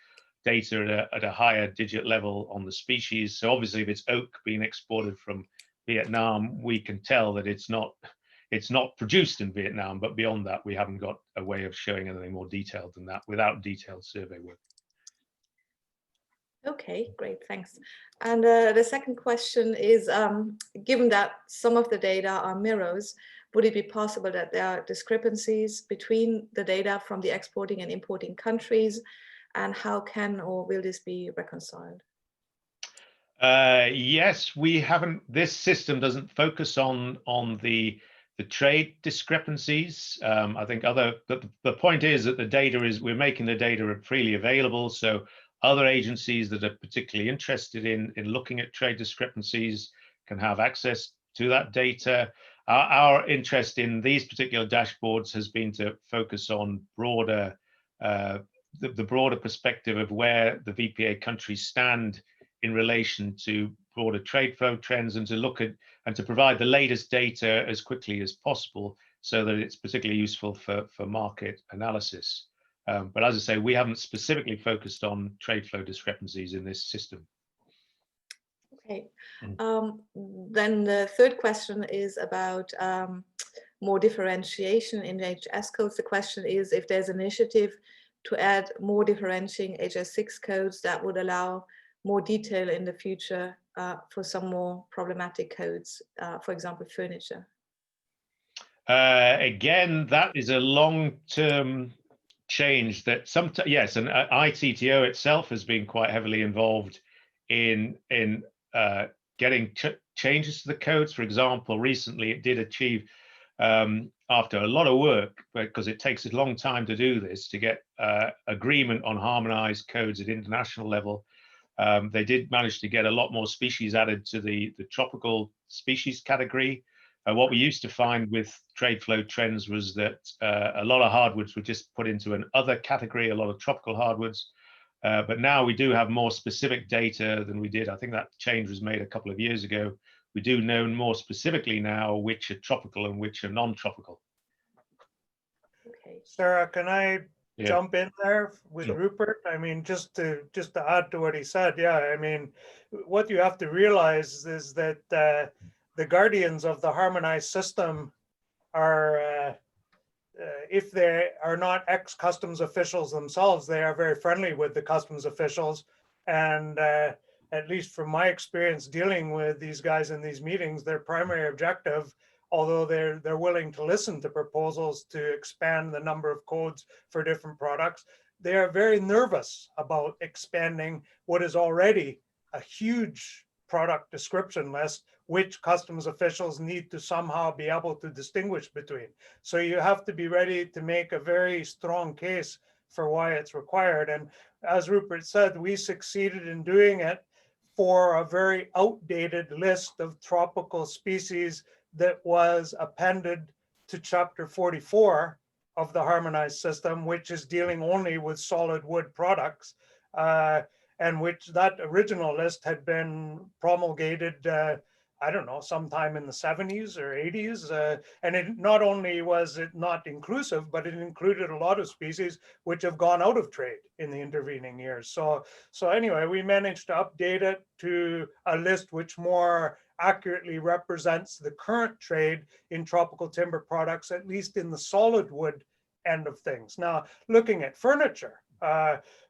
data at a higher digit level on the species. So obviously, if it's oak being exported from Vietnam, we can tell that it's not produced in Vietnam, but beyond that, we haven't got a way of showing anything more detailed than that without detailed survey work. Okay, great, thanks. And the second question is, given that some of the data are mirrors, would it be possible that there are discrepancies between the data from the exporting and importing countries? And how can or will this be reconciled? Yes, we haven't. This system doesn't focus on the trade discrepancies. I think the point is that the data is, we're making the data freely available. So other agencies that are particularly interested in looking at trade discrepancies can have access to that data. Our interest in these particular dashboards has been to focus on broader the broader perspective of where the VPA countries stand in relation to broader trade flow trends, and to look at and to provide the latest data as quickly as possible so that it's particularly useful for market analysis. But as I say, we haven't specifically focused on trade flow discrepancies in this system. Okay. Then the third question is about more differentiation in HS codes. The question is if there's an initiative to add more differentiating HS6 codes that would allow more detail in the future for some more problematic codes, for example, furniture. Again, that is a long-term change that sometimes, yes, and ITTO itself has been quite heavily involved in getting changes to the codes. For example, recently it did achieve, after a lot of work, because it takes a long time to do this, to get agreement on harmonized codes at international level. They did manage to get a lot more species added to the tropical species category. What we used to find with trade flow trends was that a lot of hardwoods were just put into an other category, a lot of tropical hardwoods. But now we do have more specific data than we did. I think that change was made a couple of years ago. We do know more specifically now which are tropical and which are non-tropical. Okay. Sarah, can I jump in there with Rupert? I mean, just to add to what he said, yeah, I mean, what you have to realize is that the guardians of the harmonized system are, if they are not ex-customs officials themselves, they are very friendly with the customs officials. And at least from my experience dealing with these guys in these meetings, their primary objective, although they're willing to listen to proposals to expand the number of codes for different products, they are very nervous about expanding what is already a huge product description list, which customs officials need to somehow be able to distinguish between. So you have to be ready to make a very strong case for why it's required. And as Rupert said, we succeeded in doing it for a very outdated list of tropical species that was appended to Chapter 44 of the harmonized system, which is dealing only with solid wood products. and which that original list had been promulgated, I don't know, sometime in the 70s or 80s. And it not only was it not inclusive, but it included a lot of species which have gone out of trade in the intervening years. So anyway, we managed to update it to a list which more accurately represents the current trade in tropical timber products, at least in the solid wood end of things. Now, looking at furniture,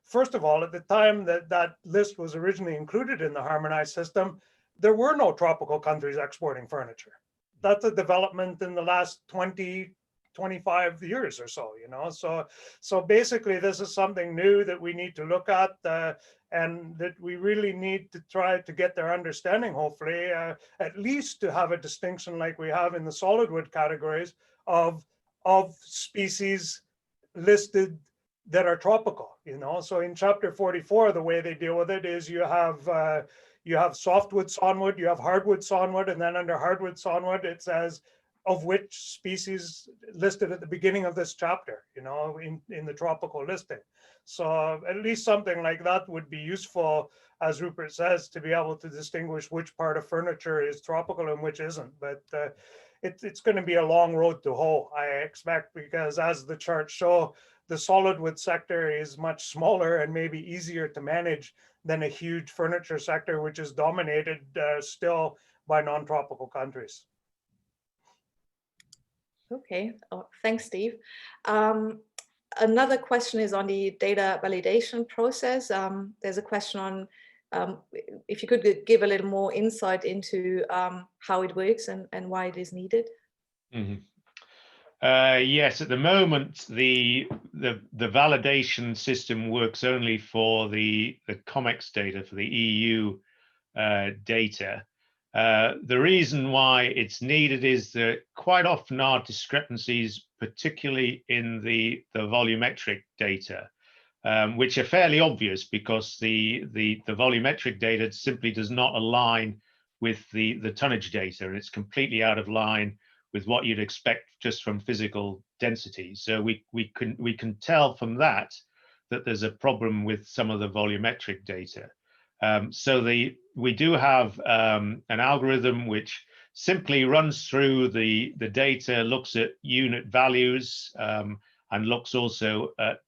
first of all, at the time that that list was originally included in the harmonized system, there were no tropical countries exporting furniture. That's a development in the last 20, 25 years or so, you know. So basically, this is something new that we need to look at, and that we really need to try to get their understanding, hopefully, at least to have a distinction like we have in the solid wood categories of species listed that are tropical, you know. So in chapter 44, the way they deal with it is you have softwood sawnwood, you have hardwood sawnwood, and then under hardwood sawnwood, it says of which species listed at the beginning of this chapter, you know, in the tropical listing. So at least something like that would be useful, as Rupert says, to be able to distinguish which part of furniture is tropical and which isn't. But it's going to be a long road to hoe, I expect, because as the charts show, the solid wood sector is much smaller and maybe easier to manage than a huge furniture sector, which is dominated still by non-tropical countries. Okay, thanks, Steve. Another question is on the data validation process. There's a question on if you could give a little more insight into how it works and why it is needed. Mm-hmm. Yes, at the moment, the validation system works only for the COMEX data, for the EU data. The reason why it's needed is that quite often are discrepancies, particularly in the volumetric data, which are fairly obvious because the volumetric data simply does not align with the tonnage data, and it's completely out of line with what you'd expect just from physical density. So we can tell from that there's a problem with some of the volumetric data. So we do have an algorithm which simply runs through the data, looks at unit values, and looks also at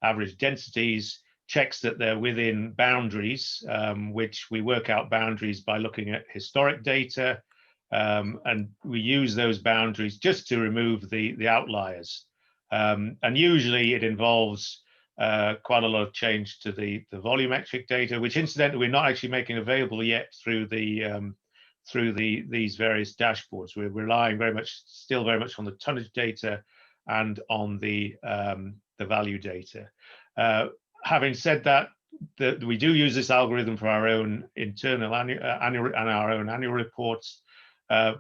average densities, checks that they're within boundaries, which we work out boundaries by looking at historic data, and we use those boundaries just to remove the outliers. And usually it involves quite a lot of change to the volumetric data, which incidentally we're not actually making available yet through these various dashboards. We're relying still very much on the tonnage data and on the value data. Having said that, we do use this algorithm for our own internal annual reports.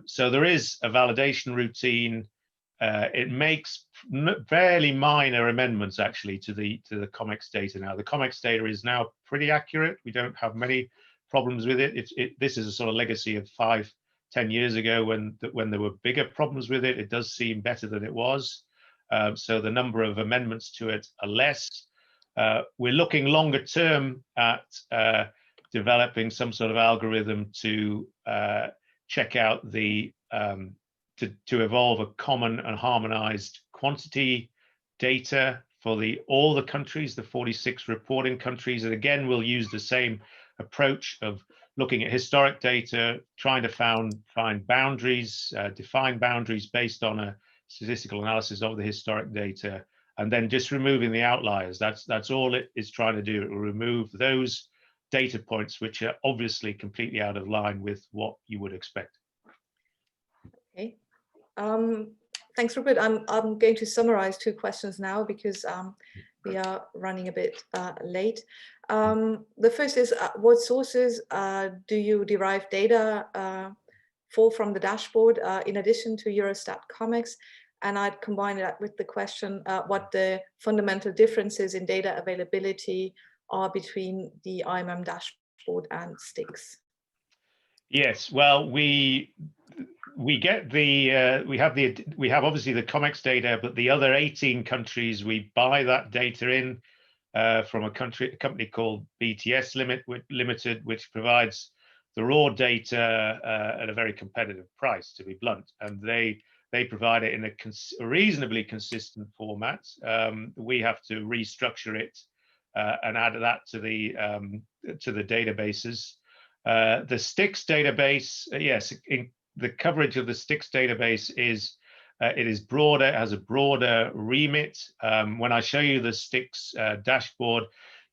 So there is a validation routine. It makes fairly minor amendments actually to the COMEX data now. The COMEX data is now pretty accurate. We don't have many problems with it. This is a sort of legacy of 5-10 years ago when there were bigger problems with it. It does seem better than it was. So the number of amendments to it are less. We're looking longer term at developing some sort of algorithm to check out to evolve a common and harmonized quantity data for all the countries, the 46 reporting countries. And again, we'll use the same approach of looking at historic data, trying to find boundaries, define boundaries based on a statistical analysis of the historic data, and then just removing the outliers. That's all it is trying to do. It will remove those data points which are obviously completely out of line with what you would expect. Okay. Thanks, Rupert. I'm going to summarize 2 questions now because we are running a bit late. The first is, what sources do you derive data from the dashboard in addition to Eurostat COMEX? And I'd combine that with the question what the fundamental differences in data availability are between the Imm Dashboard and STIX. Yes, well, we get we have obviously the COMEX data, but the other 18 countries we buy that data in. from a company called BTS Limited, which provides the raw data at a very competitive price, to be blunt, and they provide it in a reasonably consistent format. We have to restructure it and add that to the databases. The STIX database, yes, the coverage of the STIX database is it is broader, it has a broader remit. When I show you the STIX dashboard,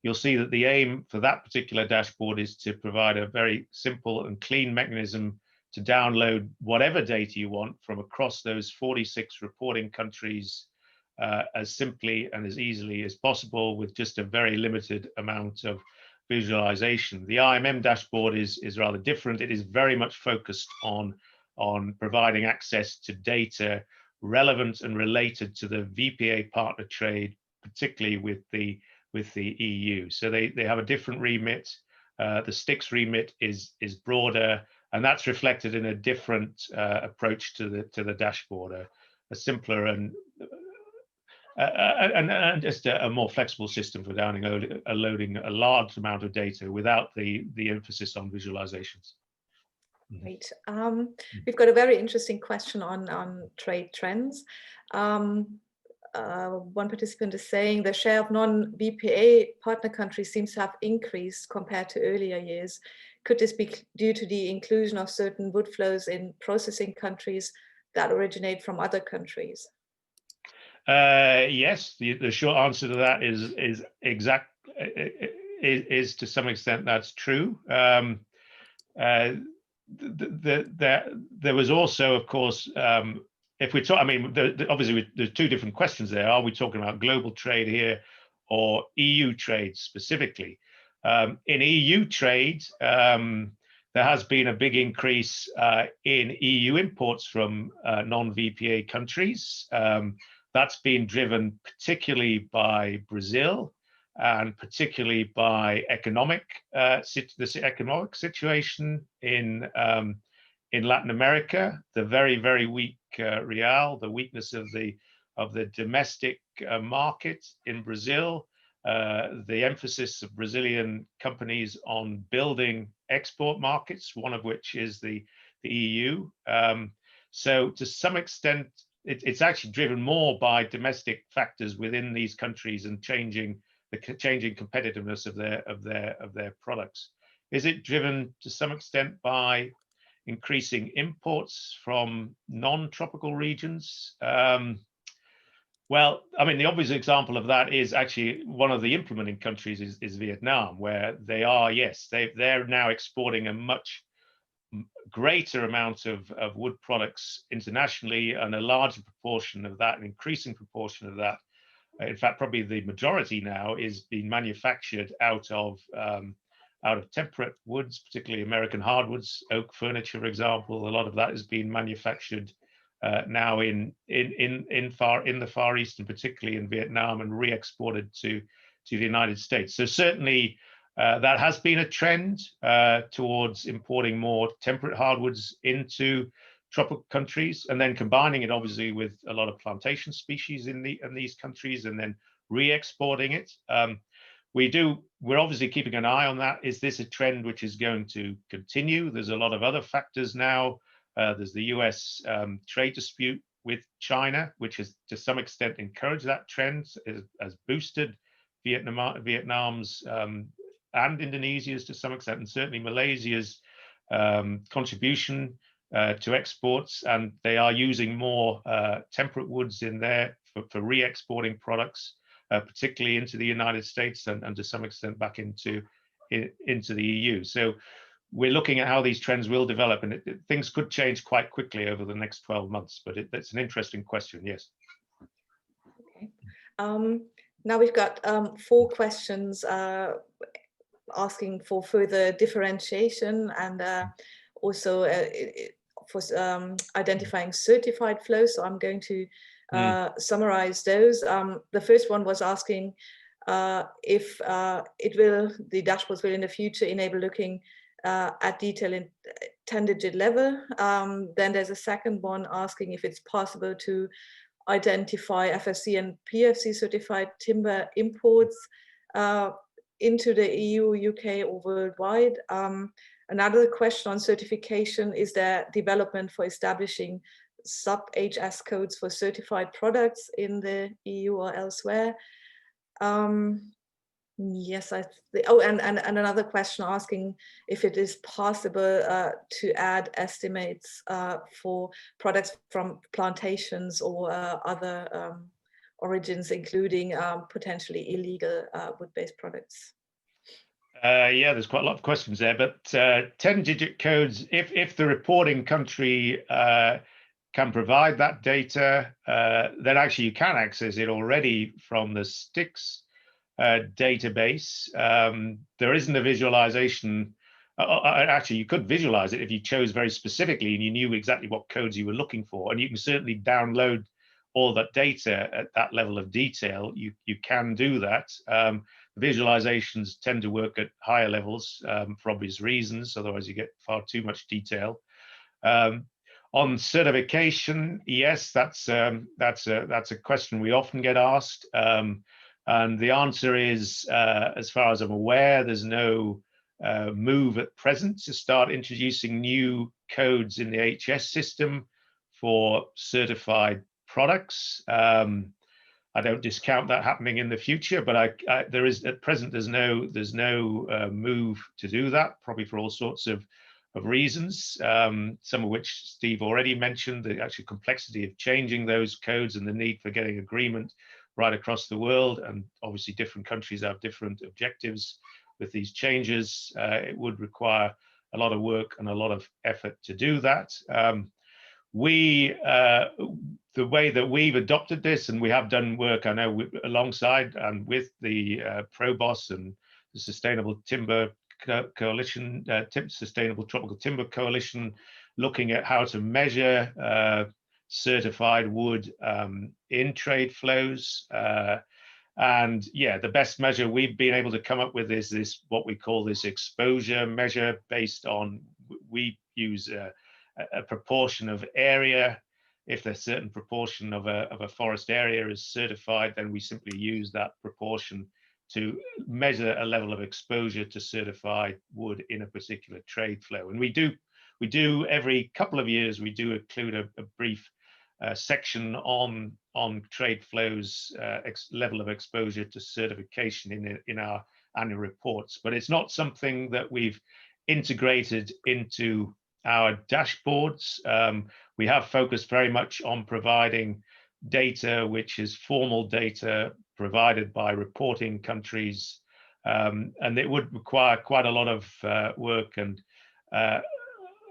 you'll see that the aim for that particular dashboard is to provide a very simple and clean mechanism to download whatever data you want from across those 46 reporting countries as simply and as easily as possible with just a very limited amount of visualization. The Imm dashboard is rather different. It is very much focused on providing access to data relevant and related to the VPA partner trade, particularly with the EU. So they have a different remit. The STIX remit is broader, and that's reflected in a different approach to the dashboard, a simpler and just a more flexible system for loading a large amount of data without the emphasis on visualizations. Great. We've got a very interesting question on trade trends. One participant is saying the share of non-VPA partner countries seems to have increased compared to earlier years. Could this be due to the inclusion of certain wood flows in processing countries that originate from other countries? Yes, the short answer to that is to some extent that's true. There was also, of course, if we talk, I mean, obviously there's two different questions there. Are we talking about global trade here or EU trade specifically? In EU trade, there has been a big increase in EU imports from non-VPA countries. That's been driven particularly by Brazil and particularly by the economic situation in Latin America, the very, very weak real, the weakness of the domestic market in Brazil, the emphasis of Brazilian companies on building export markets, one of which is the EU. So to some extent, it's actually driven more by domestic factors within these countries and changing competitiveness of their products. Is it driven to some extent by increasing imports from non-tropical regions? Well, I mean, the obvious example of that is actually one of the implementing countries is Vietnam, where they are, yes, they're now exporting a much greater amount of wood products internationally, and a larger proportion of that, an increasing proportion of that, in fact, probably the majority now, is being manufactured out of temperate woods, particularly American hardwoods, oak furniture, for example. A lot of that is being manufactured now in the Far East, and particularly in Vietnam, and re-exported to the United States. So certainly that has been a trend towards importing more temperate hardwoods into tropical countries, and then combining it obviously with a lot of plantation species in these countries, and then re-exporting it. We're obviously keeping an eye on that. Is this a trend which is going to continue? There's a lot of other factors now. There's the US trade dispute with China, which has to some extent encouraged that trend, has boosted Vietnam's and Indonesia's to some extent, and certainly Malaysia's contribution to exports, and they are using more temperate woods in there for re-exporting products, particularly into the United States and to some extent back into the EU. So we're looking at how these trends will develop, and things could change quite quickly over the next 12 months, but it's an interesting question, yes. Okay. Now we've got 4 questions asking for further differentiation and also for identifying certified flows. So I'm going to summarize those. The first one was asking if the dashboards will in the future enable looking at detail in 10-digit level. Then there's a second one asking if it's possible to identify FSC and PFC certified timber imports into the EU, UK, or worldwide. Another question on certification: is there development for establishing sub-HS codes for certified products in the EU or elsewhere? Yes, and another question asking if it is possible to add estimates for products from plantations or other origins, including potentially illegal wood-based products. Yeah, there's quite a lot of questions there, but 10-digit codes, if the reporting country can provide that data, then actually you can access it already from the STIX database. There isn't a visualization. Actually, you could visualize it if you chose very specifically and you knew exactly what codes you were looking for. And you can certainly download all that data at that level of detail. You can do that. Visualizations tend to work at higher levels for obvious reasons. Otherwise, you get far too much detail. On certification, yes, that's a question we often get asked. And the answer is, as far as I'm aware, there's no move at present to start introducing new codes in the HS system for certified products. I don't discount that happening in the future, but there is at present there's no move to do that, probably for all sorts of reasons, some of which Steve already mentioned, the actual complexity of changing those codes and the need for getting agreement right across the world. And obviously different countries have different objectives with these changes. It would require a lot of work and a lot of effort to do that. The way that we've adopted this, and we have done work, I know, alongside and with the ProBOS and the Sustainable Timber Coalition, Sustainable Tropical Timber Coalition, looking at how to measure certified wood in trade flows. And yeah, the best measure we've been able to come up with is this, what we call this exposure measure, based on, we use a proportion of area. If a certain proportion of a forest area is certified, then we simply use that proportion to measure a level of exposure to certified wood in a particular trade flow. And we do every couple of years, we do include a brief section on trade flows, level of exposure to certification in our annual reports. But it's not something that we've integrated into our dashboards. We have focused very much on providing data, which is formal data provided by reporting countries, and it would require quite a lot of work and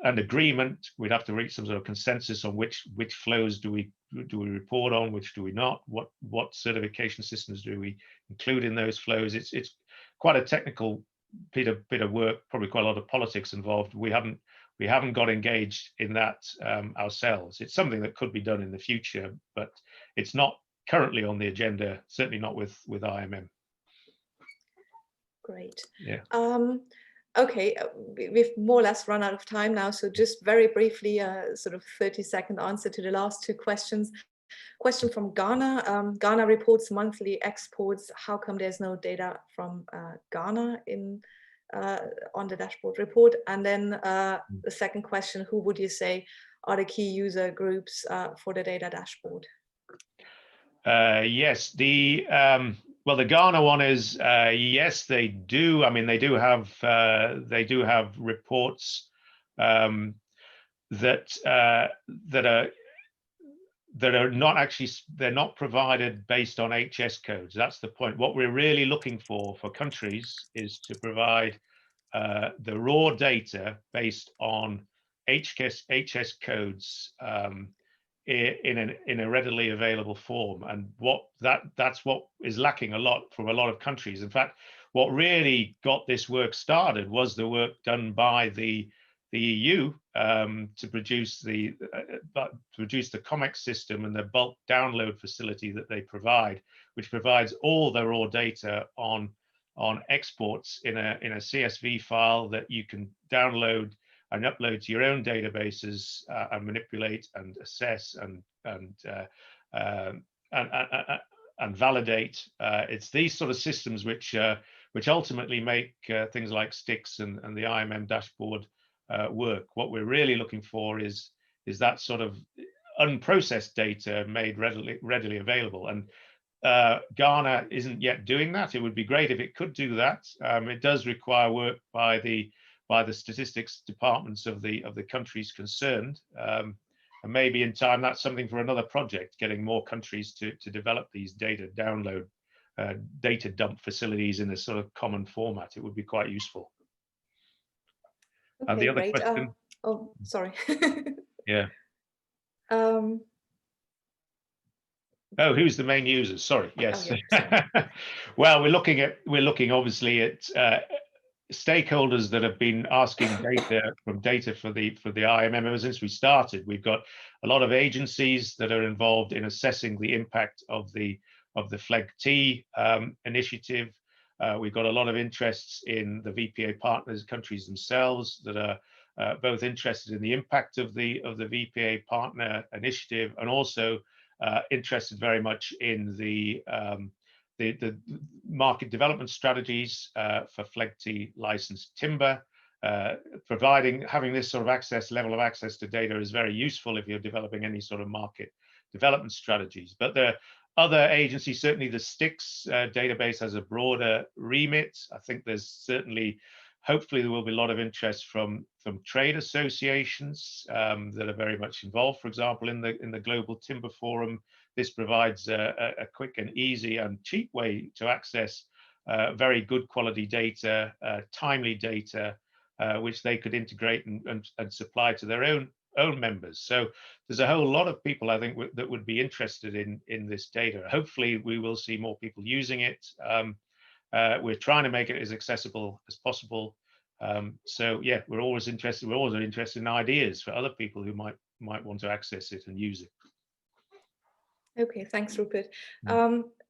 agreement. We'd have to reach some sort of consensus on which flows do we report on, which do we not, what certification systems do we include in those flows. It's quite a technical bit of work, probably quite a lot of politics involved. We haven't got engaged in that ourselves. It's something that could be done in the future, but it's not currently on the agenda, certainly not with IMM. Great. Yeah. Okay, we've more or less run out of time now, so just very briefly, sort of 30-second answer to the last two questions. Question from Ghana. Ghana reports monthly exports. How come there's no data from Ghana on the dashboard report? And then the second question, who would you say are the key user groups for the data dashboard? Yes, well, the Ghana one is yes, they do. I mean, they do have reports that are not actually, they're not provided based on HS codes. That's the point. What we're really looking for countries is to provide the raw data based on HS codes in a readily available form. And that's what is lacking a lot from a lot of countries. In fact, what really got this work started was the work done by the EU to produce the COMEX system and the bulk download facility that they provide, which provides all the raw data on exports in a CSV file that you can download and upload to your own databases and manipulate and assess and and validate. It's these sort of systems which ultimately make things like STIX and the Imm Dashboard work. What we're really looking for is that sort of unprocessed data made readily available. And Ghana isn't yet doing that. It would be great if it could do that. It does require work by the statistics departments of the countries concerned. And maybe in time, that's something for another project, getting more countries to develop these data download, data dump facilities in a sort of common format. It would be quite useful. Okay, and the other great. question? Oh, sorry. Yeah. Um, Oh, who's the main users? Sorry. Yes. Oh, yeah, sorry. Well, we're looking obviously at stakeholders that have been asking data for the IMM ever since we started. We've got a lot of agencies that are involved in assessing the impact of the FLEGT initiative. We've got a lot of interests in the VPA partners countries themselves that are both interested in the impact of the VPA partner initiative, and also interested very much in the market development strategies for FLEGT licensed timber. Having this sort of level of access to data is very useful if you're developing any sort of market development strategies. But there are other agencies, certainly the STIX database has a broader remit. I think there's certainly, hopefully there will be a lot of interest from trade associations that are very much involved. For example, in the Global Timber Forum, this provides a quick and easy and cheap way to access very good quality data, timely data, which they could integrate and supply to their own members. So there's a whole lot of people, I think, that would be interested in this data. Hopefully we will see more people using it. We're trying to make it as accessible as possible. So yeah, we're always interested in ideas for other people who might want to access it and use it. Okay, thanks, Rupert.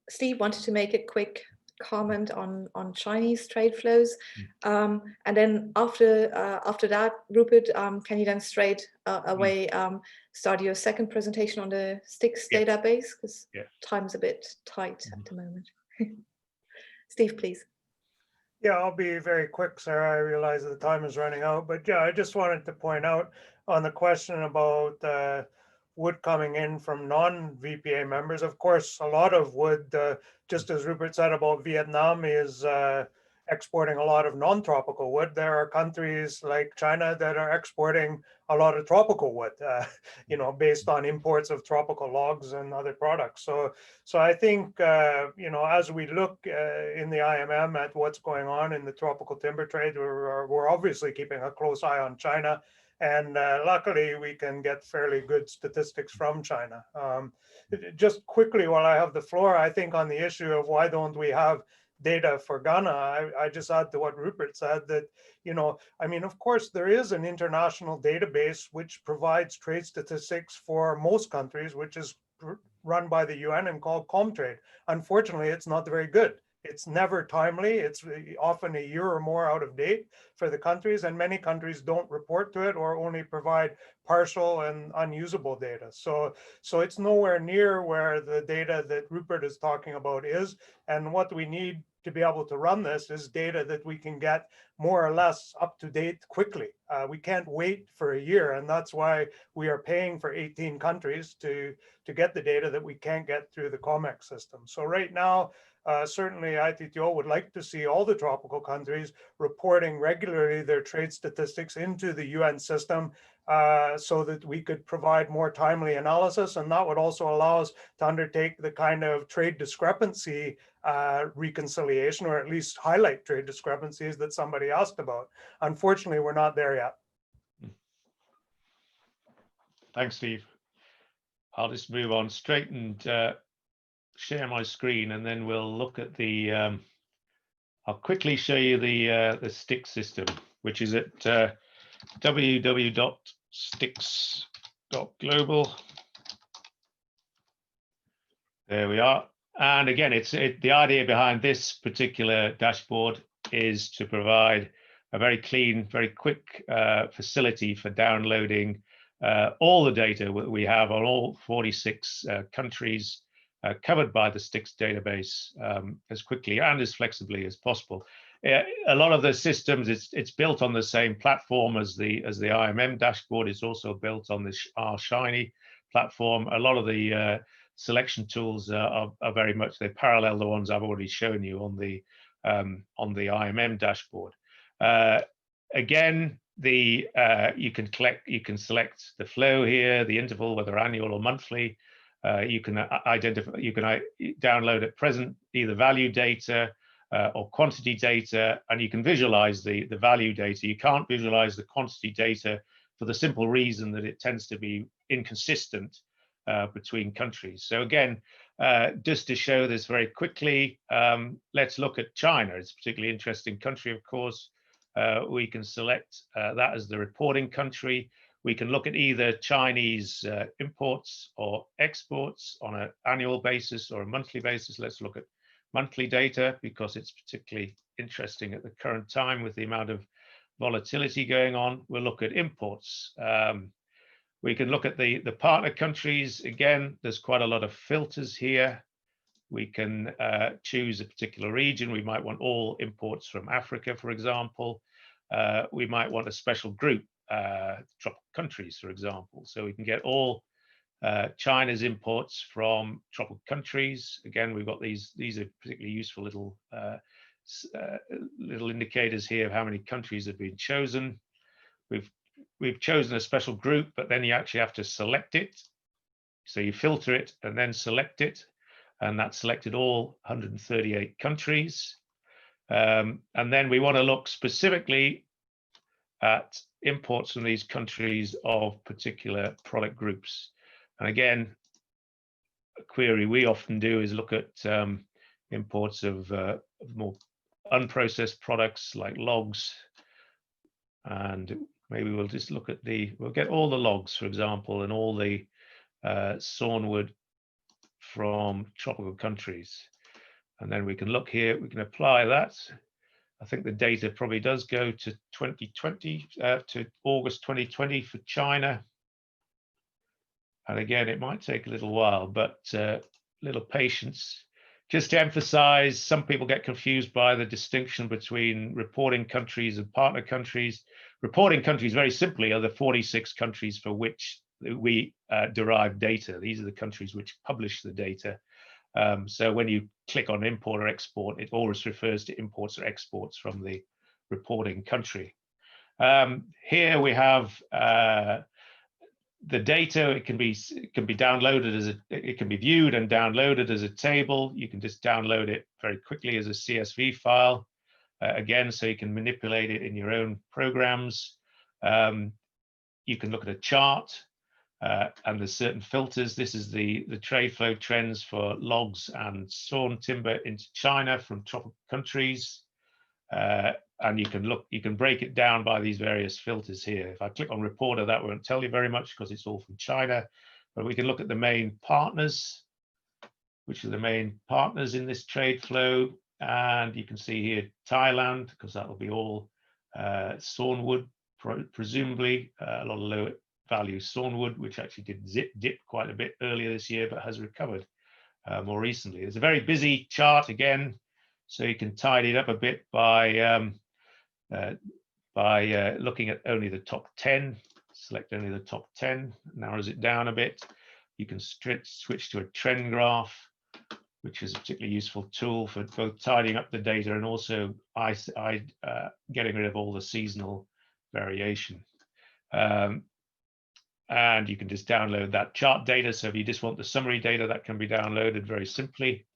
Steve wanted to make a quick comment on Chinese trade flows, and then after that, Rupert, can you then straight away start your second presentation on the STIX database, because time's a bit tight at the moment. Steve, please. Yeah, I'll be very quick, Sarah. I realize that the time is running out, but yeah, I just wanted to point out on the question about wood coming in from non-VPA members. Of course, a lot of wood, just as Rupert said about Vietnam, is exporting a lot of non-tropical wood. There are countries like China that are exporting a lot of tropical wood, you know, based on imports of tropical logs and other products. So I think, you know, as we look in the IMM at what's going on in the tropical timber trade, we're obviously keeping a close eye on China. And luckily, we can get fairly good statistics from China. Just quickly, while I have the floor, I think on the issue of why don't we have data for Ghana, I just add to what Rupert said that, you know, I mean, of course, there is an international database which provides trade statistics for most countries, which is run by the UN and called Comtrade. Unfortunately, it's not very good. It's never timely. It's often a year or more out of date for the countries, and many countries don't report to it or only provide partial and unusable data. So it's nowhere near where the data that Rupert is talking about is. And what we need to be able to run this is data that we can get more or less up to date quickly. We can't wait for a year, and that's why we are paying for 18 countries to get the data that we can't get through the COMEX system. So right now, certainly ITTO would like to see all the tropical countries reporting regularly their trade statistics into the UN system so that we could provide more timely analysis. And that would also allow us to undertake the kind of trade discrepancy reconciliation, or at least highlight trade discrepancies that somebody asked about. Unfortunately, we're not there yet. Thanks, Steve. I'll just move on straight and share my screen, and then we'll look at the, I'll quickly show you the STIX system, which is at www.stix.global. There we are. And again, the idea behind this particular dashboard is to provide a very clean, very quick facility for downloading all the data we have on all 46 countries covered by the STIX database as quickly and as flexibly as possible. A lot of the systems, it's built on the same platform as the Imm dashboard. It's also built on the Shiny platform. A lot of the selection tools are very much, they parallel the ones I've already shown you on the Imm dashboard. Again, you can select the flow here, the interval, whether annual or monthly. You can download at present either value data or quantity data, and you can visualize the value data. You can't visualize the quantity data for the simple reason that it tends to be inconsistent between countries. So again, just to show this very quickly, let's look at China. It's a particularly interesting country, of course. We can select that as the reporting country. We can look at either Chinese imports or exports on an annual basis or a monthly basis. Let's look at monthly data because it's particularly interesting at the current time with the amount of volatility going on. We'll look at imports. We can look at the partner countries. Again, there's quite a lot of filters here. We can choose a particular region. We might want all imports from Africa, for example. We might want a special group, tropical countries, for example. So we can get all China's imports from tropical countries. Again, we've got these are particularly useful little indicators here of how many countries have been chosen. We've chosen a special group, but then you actually have to select it. So you filter it and then select it, and that selected all 138 countries. And then we want to look specifically at imports from these countries of particular product groups. And again, a query we often do is look at imports of more unprocessed products like logs. And maybe we'll just look at we'll get all the logs, for example, and all the sawnwood from tropical countries. And then we can look here, we can apply that. I think the data probably does go to 2020, to August 2020 for China. And again, it might take a little while, but little patience. Just to emphasize, some people get confused by the distinction between reporting countries and partner countries. Reporting countries, very simply, are the 46 countries for which we derive data. These are the countries which publish the data. So when you click on import or export, it always refers to imports or exports from the reporting country. Here we have the data. It can be downloaded it can be viewed and downloaded as a table. You can just download it very quickly as a CSV file. Again, so you can manipulate it in your own programs. You can look at a chart. And there's certain filters. This is the trade flow trends for logs and sawn timber into China from tropical countries. And you can break it down by these various filters here. If I click on reporter, that won't tell you very much because it's all from China. But we can look at the main partners, which are the main partners in this trade flow. And you can see here Thailand, because that will be all sawnwood, presumably a lot of low value sawnwood, which actually did dip quite a bit earlier this year, but has recovered more recently. It's a very busy chart again, so you can tidy it up a bit by looking at only the top 10. Select only the top 10, narrows it down a bit. You can switch to a trend graph, which is a particularly useful tool for both tidying up the data and also getting rid of all the seasonal variation. And you can just download that chart data. So if you just want the summary data, that can be downloaded very simply.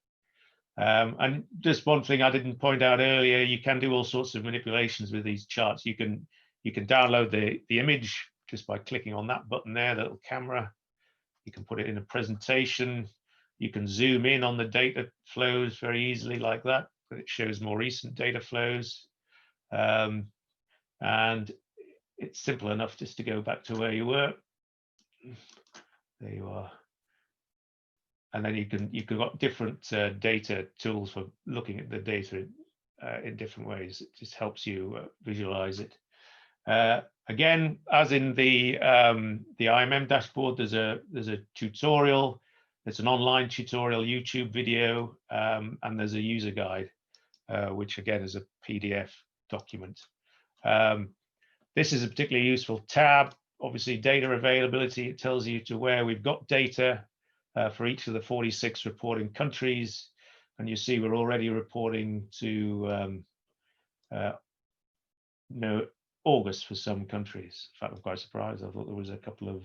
And just one thing I didn't point out earlier, you can do all sorts of manipulations with these charts. You can download the image just by clicking on that button there, that little camera. You can put it in a presentation. You can zoom in on the data flows very easily like that, but it shows more recent data flows. And it's simple enough just to go back to where you were. There you are. And then you've got different data tools for looking at the data in different ways. It just helps you visualize it. Again, as in the Imm Dashboard, there's a tutorial There's an online tutorial YouTube video, and there's a user guide, which again is a PDF document. This is a particularly useful tab. Obviously, data availability, it tells you to where we've got data for each of the 46 reporting countries. And you see we're already reporting to August for some countries. In fact, I'm quite surprised. I thought there was a couple of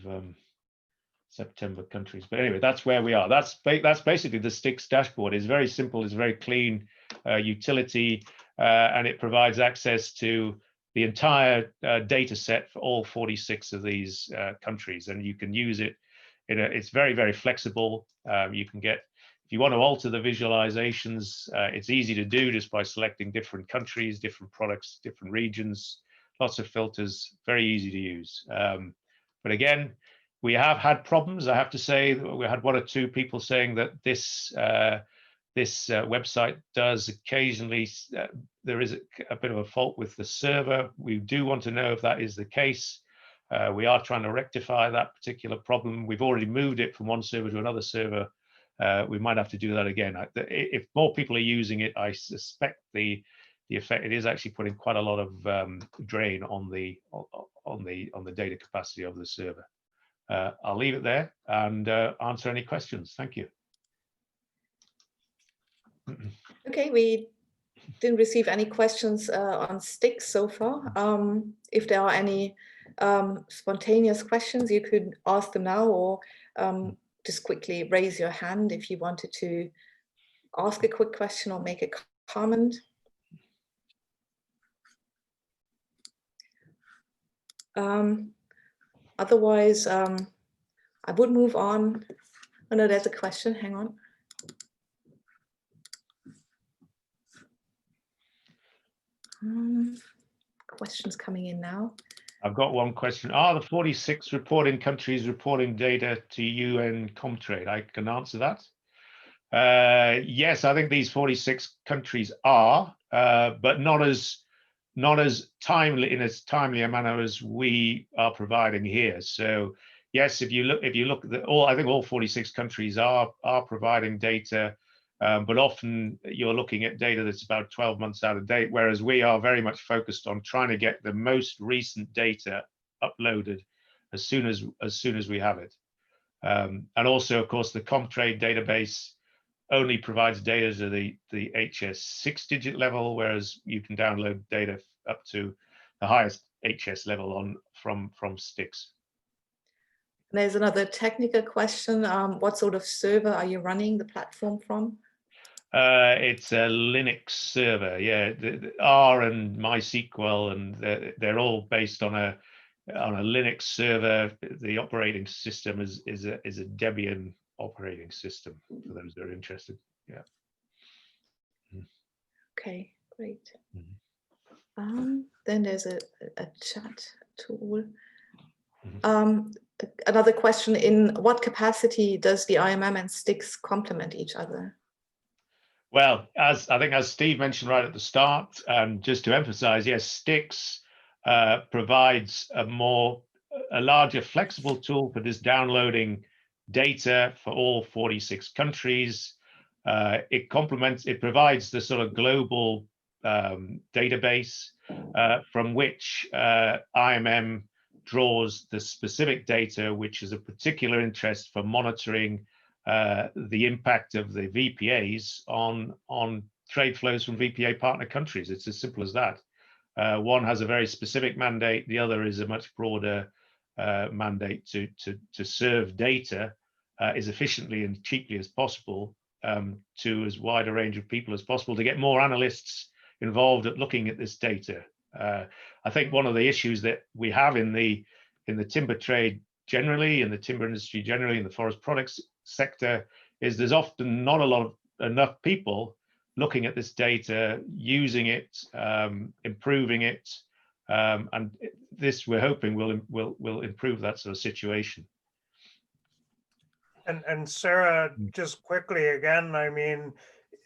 September countries. But anyway, that's where we are. That's basically the STIX dashboard. It's very simple. It's very clean utility, and it provides access to the entire data set for all 46 of these countries. And you can use it it's very, very flexible. You can get, if you want to alter the visualizations, it's easy to do just by selecting different countries, different products, different regions, lots of filters, very easy to use. But again, we have had problems. I have to say that we had one or two people saying that this website does occasionally, there is a bit of a fault with the server. We do want to know if that is the case. We are trying to rectify that particular problem. We've already moved it from one server to another server. We might have to do that again. If more people are using it, I suspect the effect, it is actually putting quite a lot of drain on the data capacity of the server. I'll leave it there and answer any questions. Thank you. Okay, we didn't receive any questions on STIX so far. If there are any spontaneous questions, you could ask them now, or just quickly raise your hand if you wanted to ask a quick question or make a comment. Otherwise, I would move on. Oh no, there's a question, hang on. Questions coming in now. I've got one question. Are the 46 reporting countries reporting data to UN Comtrade? I can answer that. Yes, I think these 46 countries are, but not as timely, in as timely a manner as we are providing here. So yes, if you look at I think all 46 countries are providing data. But often you're looking at data that's about 12 months out of date, whereas we are very much focused on trying to get the most recent data uploaded as soon as we have it. And also, of course, the Comtrade database only provides data to the HS 6-digit level, whereas you can download data up to the highest HS level from STIX. There's another technical question. What sort of server are you running the platform from? It's a Linux server, yeah. The R and MySQL, and they're all based on a Linux server. The operating system is a Debian operating system, for those that are interested. Yeah. Okay, great. Then there's a chat tool. Another question: in what capacity does the IMM and STIX complement each other? Well, as Steve mentioned right at the start, and just to emphasize, yes, STIX provides a larger flexible tool for this downloading data for all 46 countries. It provides the sort of global database from which IMM draws the specific data, which is of particular interest for monitoring the impact of the VPAs on trade flows from VPA partner countries. It's as simple as that. One has a very specific mandate. The other is a much broader mandate to serve data as efficiently and cheaply as possible to as wide a range of people as possible, to get more analysts involved at looking at this data. I think one of the issues that we have in the timber trade generally, in the timber industry generally, in the forest products sector, is there's often not enough people looking at this data, using it, improving it, and this we're hoping will improve that sort of situation. And Sarah, just quickly again, I mean,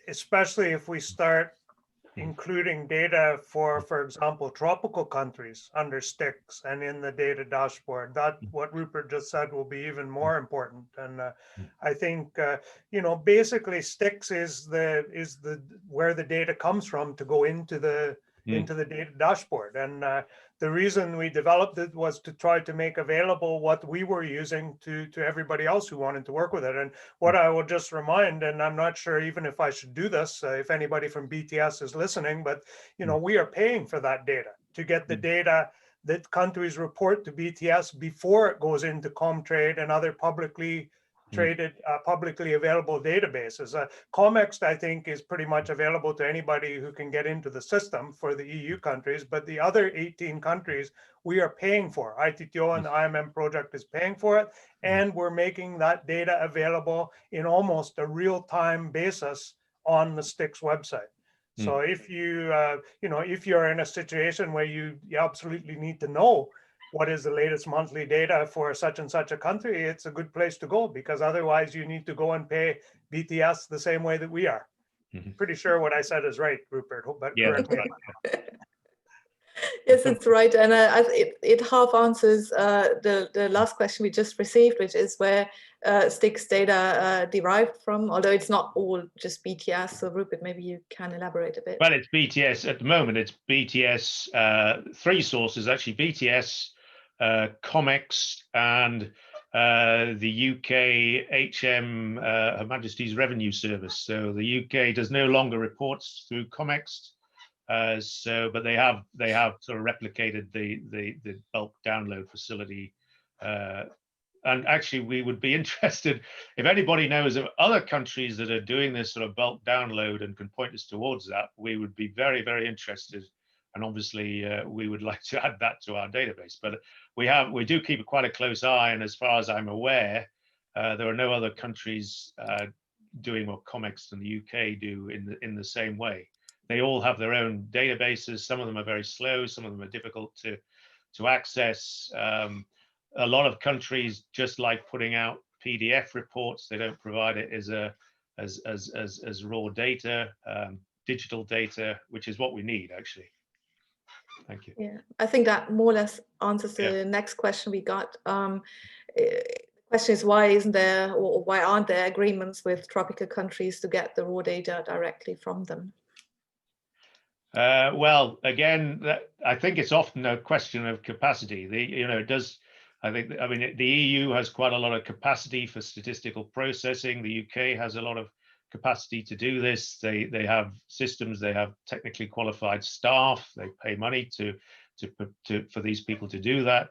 especially if we start including data for example, tropical countries under STIX and in the data dashboard. That what Rupert just said will be even more important. And I think basically STIX is the where the data comes from to go into the data dashboard. And the reason we developed it was to try to make available what we were using to everybody else who wanted to work with it. And what I will just remind, and I'm not sure even if I should do this, if anybody from BTS is listening, but we are paying for that data to get the data that countries report to BTS before it goes into Comtrade and other publicly traded, publicly available databases. COMEX, I think, is pretty much available to anybody who can get into the system for the EU countries, but the other 18 countries we are paying for. ITTO and the IMM project is paying for it, and we're making that data available in almost a real-time basis on the STIX website. So if if you're in a situation where you absolutely need to know what is the latest monthly data for such and such a country, it's a good place to go, because otherwise you need to go and pay BTS the same way that we are. Pretty sure what I said is right, Rupert, but correct me. Yes, it's right. And it half answers the last question we just received, which is where STIX data derived from, although it's not all just BTS. So Rupert, maybe you can elaborate a bit. Well, it's BTS at the moment. It's BTS, three sources actually: BTS, COMEX, and the UK Her Majesty's Revenue Service. So the UK does no longer reports through COMEX. But they have sort of replicated the bulk download facility, and actually we would be interested if anybody knows of other countries that are doing this sort of bulk download and can point us towards that. We would be very, very interested, and obviously we would like to add that to our database. But we do keep quite a close eye, and as far as I'm aware, there are no other countries doing what COMEX and the UK do in the same way. They all have their own databases. Some of them are very slow. Some of them are difficult to access. A lot of countries just like putting out PDF reports. They don't provide it as raw data, digital data, which is what we need actually. Thank you. Yeah, I think that more or less answers the next question we got. The question is, why isn't there, or why aren't there agreements with tropical countries to get the raw data directly from them? Well, again, I think it's often a question of capacity. I mean, the EU has quite a lot of capacity for statistical processing. The UK has a lot of capacity to do this. They have systems. They have technically qualified staff. They pay money for these people to do that.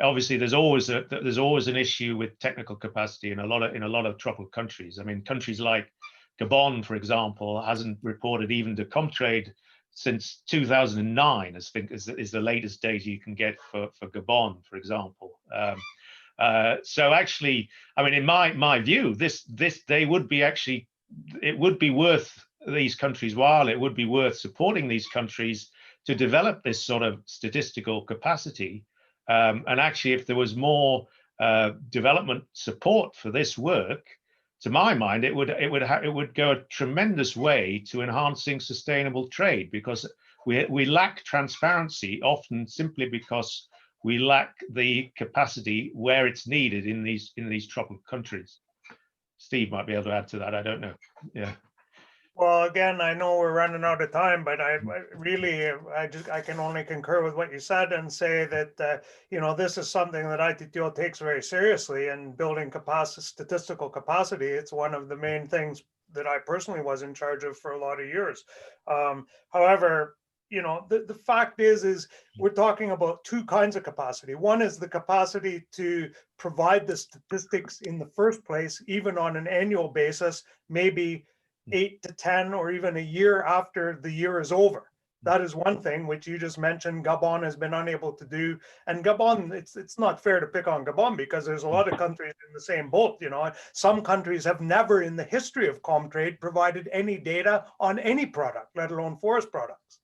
Obviously, there's always an issue with technical capacity in a lot of tropical countries. I mean, countries like Gabon, for example, hasn't reported even to Comtrade since 2009. I think is the latest data you can get for Gabon, for example. So actually, I mean, in my view, it would be worth these countries' while. It would be worth supporting these countries to develop this sort of statistical capacity. And actually, if there was more development support for this work, to my mind, it would go a tremendous way to enhancing sustainable trade, because we lack transparency often simply because we lack the capacity where it's needed in these tropical countries. Steve might be able to add to that. I don't know. Yeah. Well, again, I know we're running out of time, but I can only concur with what you said and say that this is something that ITTO takes very seriously, and building statistical capacity. It's one of the main things that I personally was in charge of for a lot of years. However, the fact is we're talking about two kinds of capacity. One is the capacity to provide the statistics in the first place, even on an annual basis, maybe 8 to 10 or even a year after the year is over. That is one thing which you just mentioned Gabon has been unable to do. And Gabon, it's not fair to pick on Gabon, because there's a lot of countries in the same boat. Some countries have never in the history of Comtrade provided any data on any product, let alone forest products.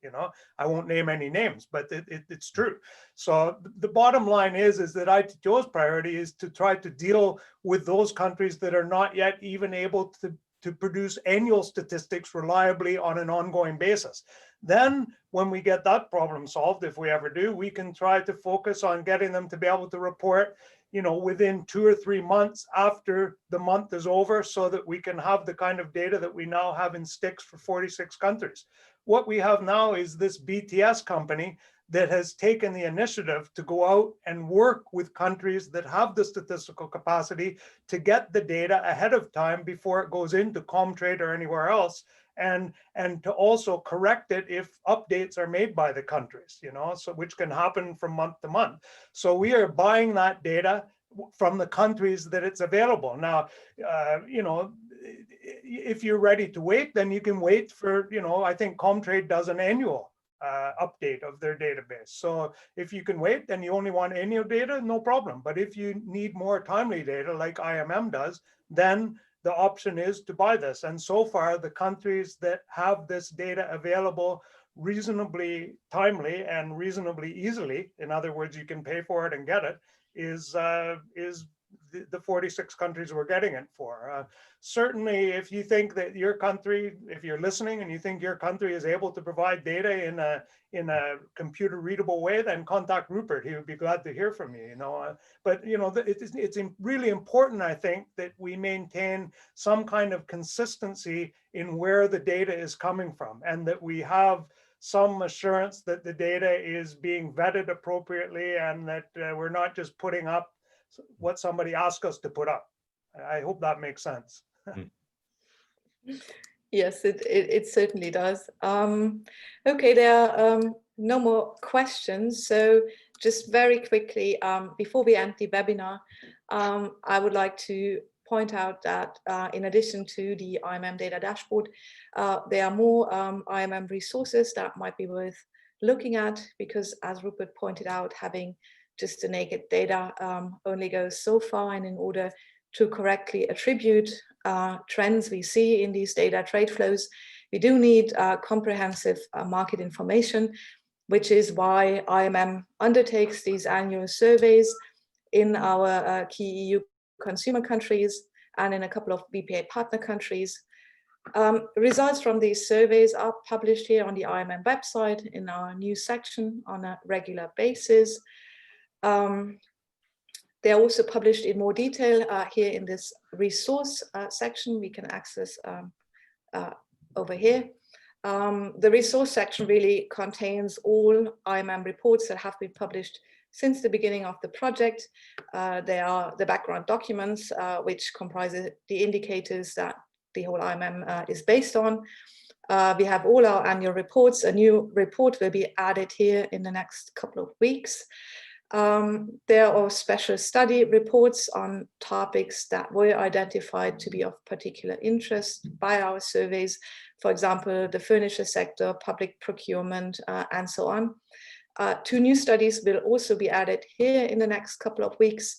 I won't name any names, but it's true. So the bottom line is that ITTO's priority is to try to deal with those countries that are not yet even able to to produce annual statistics reliably on an ongoing basis. Then when we get that problem solved, if we ever do, we can try to focus on getting them to be able to report, within 2 or 3 months after the month is over, so that we can have the kind of data that we now have in STIX for 46 countries. What we have now is this BTS company that has taken the initiative to go out and work with countries that have the statistical capacity to get the data ahead of time before it goes into Comtrade or anywhere else, and to also correct it if updates are made by the countries, so which can happen from month to month. So we are buying that data from the countries that it's available. Now, if you're ready to wait, then you can wait for, I think Comtrade does an annual update of their database. So if you can wait, then you only want annual data, no problem. But if you need more timely data like IMM does, then the option is to buy this. And so far, the countries that have this data available reasonably timely and reasonably easily, in other words, you can pay for it and get it, is the 46 countries we're getting it for. Certainly, if you think that your country, if you're listening and you think your country is able to provide data in a computer readable way, then contact Rupert. He would be glad to hear from you. But it's really important, I think, that we maintain some kind of consistency in where the data is coming from, and that we have some assurance that the data is being vetted appropriately, and that we're not just putting up what somebody asked us to put up. I hope that makes sense. Yes, it certainly does. Okay, there are no more questions. So just very quickly, before we end the webinar, I would like to point out that in addition to the Imm Data Dashboard, there are more Imm resources that might be worth looking at, because as Rupert pointed out, having just the naked data only goes so far, and in order to correctly attribute trends we see in these data trade flows, we do need comprehensive market information, which is why IMM undertakes these annual surveys in our key EU consumer countries and in a couple of BPA partner countries. Results from these surveys are published here on the IMM website in our news section on a regular basis. They're also published in more detail here in this resource section we can access over here. The resource section really contains all IMM reports that have been published since the beginning of the project. They are the background documents, which comprise the indicators that the whole IMM is based on. We have all our annual reports. A new report will be added here in the next couple of weeks. There are special study reports on topics that were identified to be of particular interest by our surveys, for example, the furniture sector, public procurement, and so on. 2 new studies will also be added here in the next couple of weeks.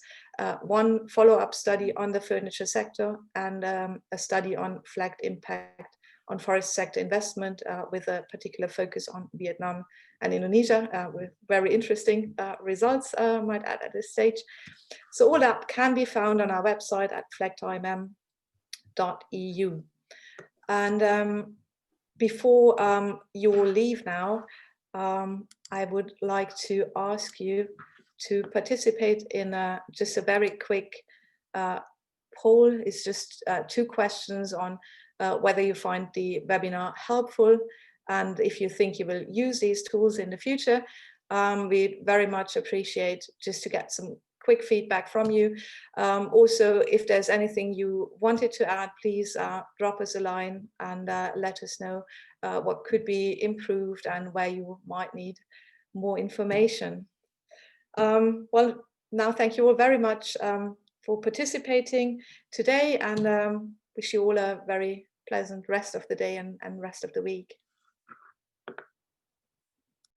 One follow-up study on the furniture sector, and a study on flagged impact on forest sector investment with a particular focus on Vietnam and Indonesia, with very interesting results, might add at this stage. So all that can be found on our website at flectimm.eu. And before you all leave now, I would like to ask you to participate in just a very quick poll. It's just 2 questions on whether you find the webinar helpful, and if you think you will use these tools in the future. We'd very much appreciate just to get some quick feedback from you. Also, if there's anything you wanted to add, please drop us a line and let us know what could be improved and where you might need more information. Well, now thank you all very much for participating today, and wish you all a very pleasant rest of the day and rest of the week.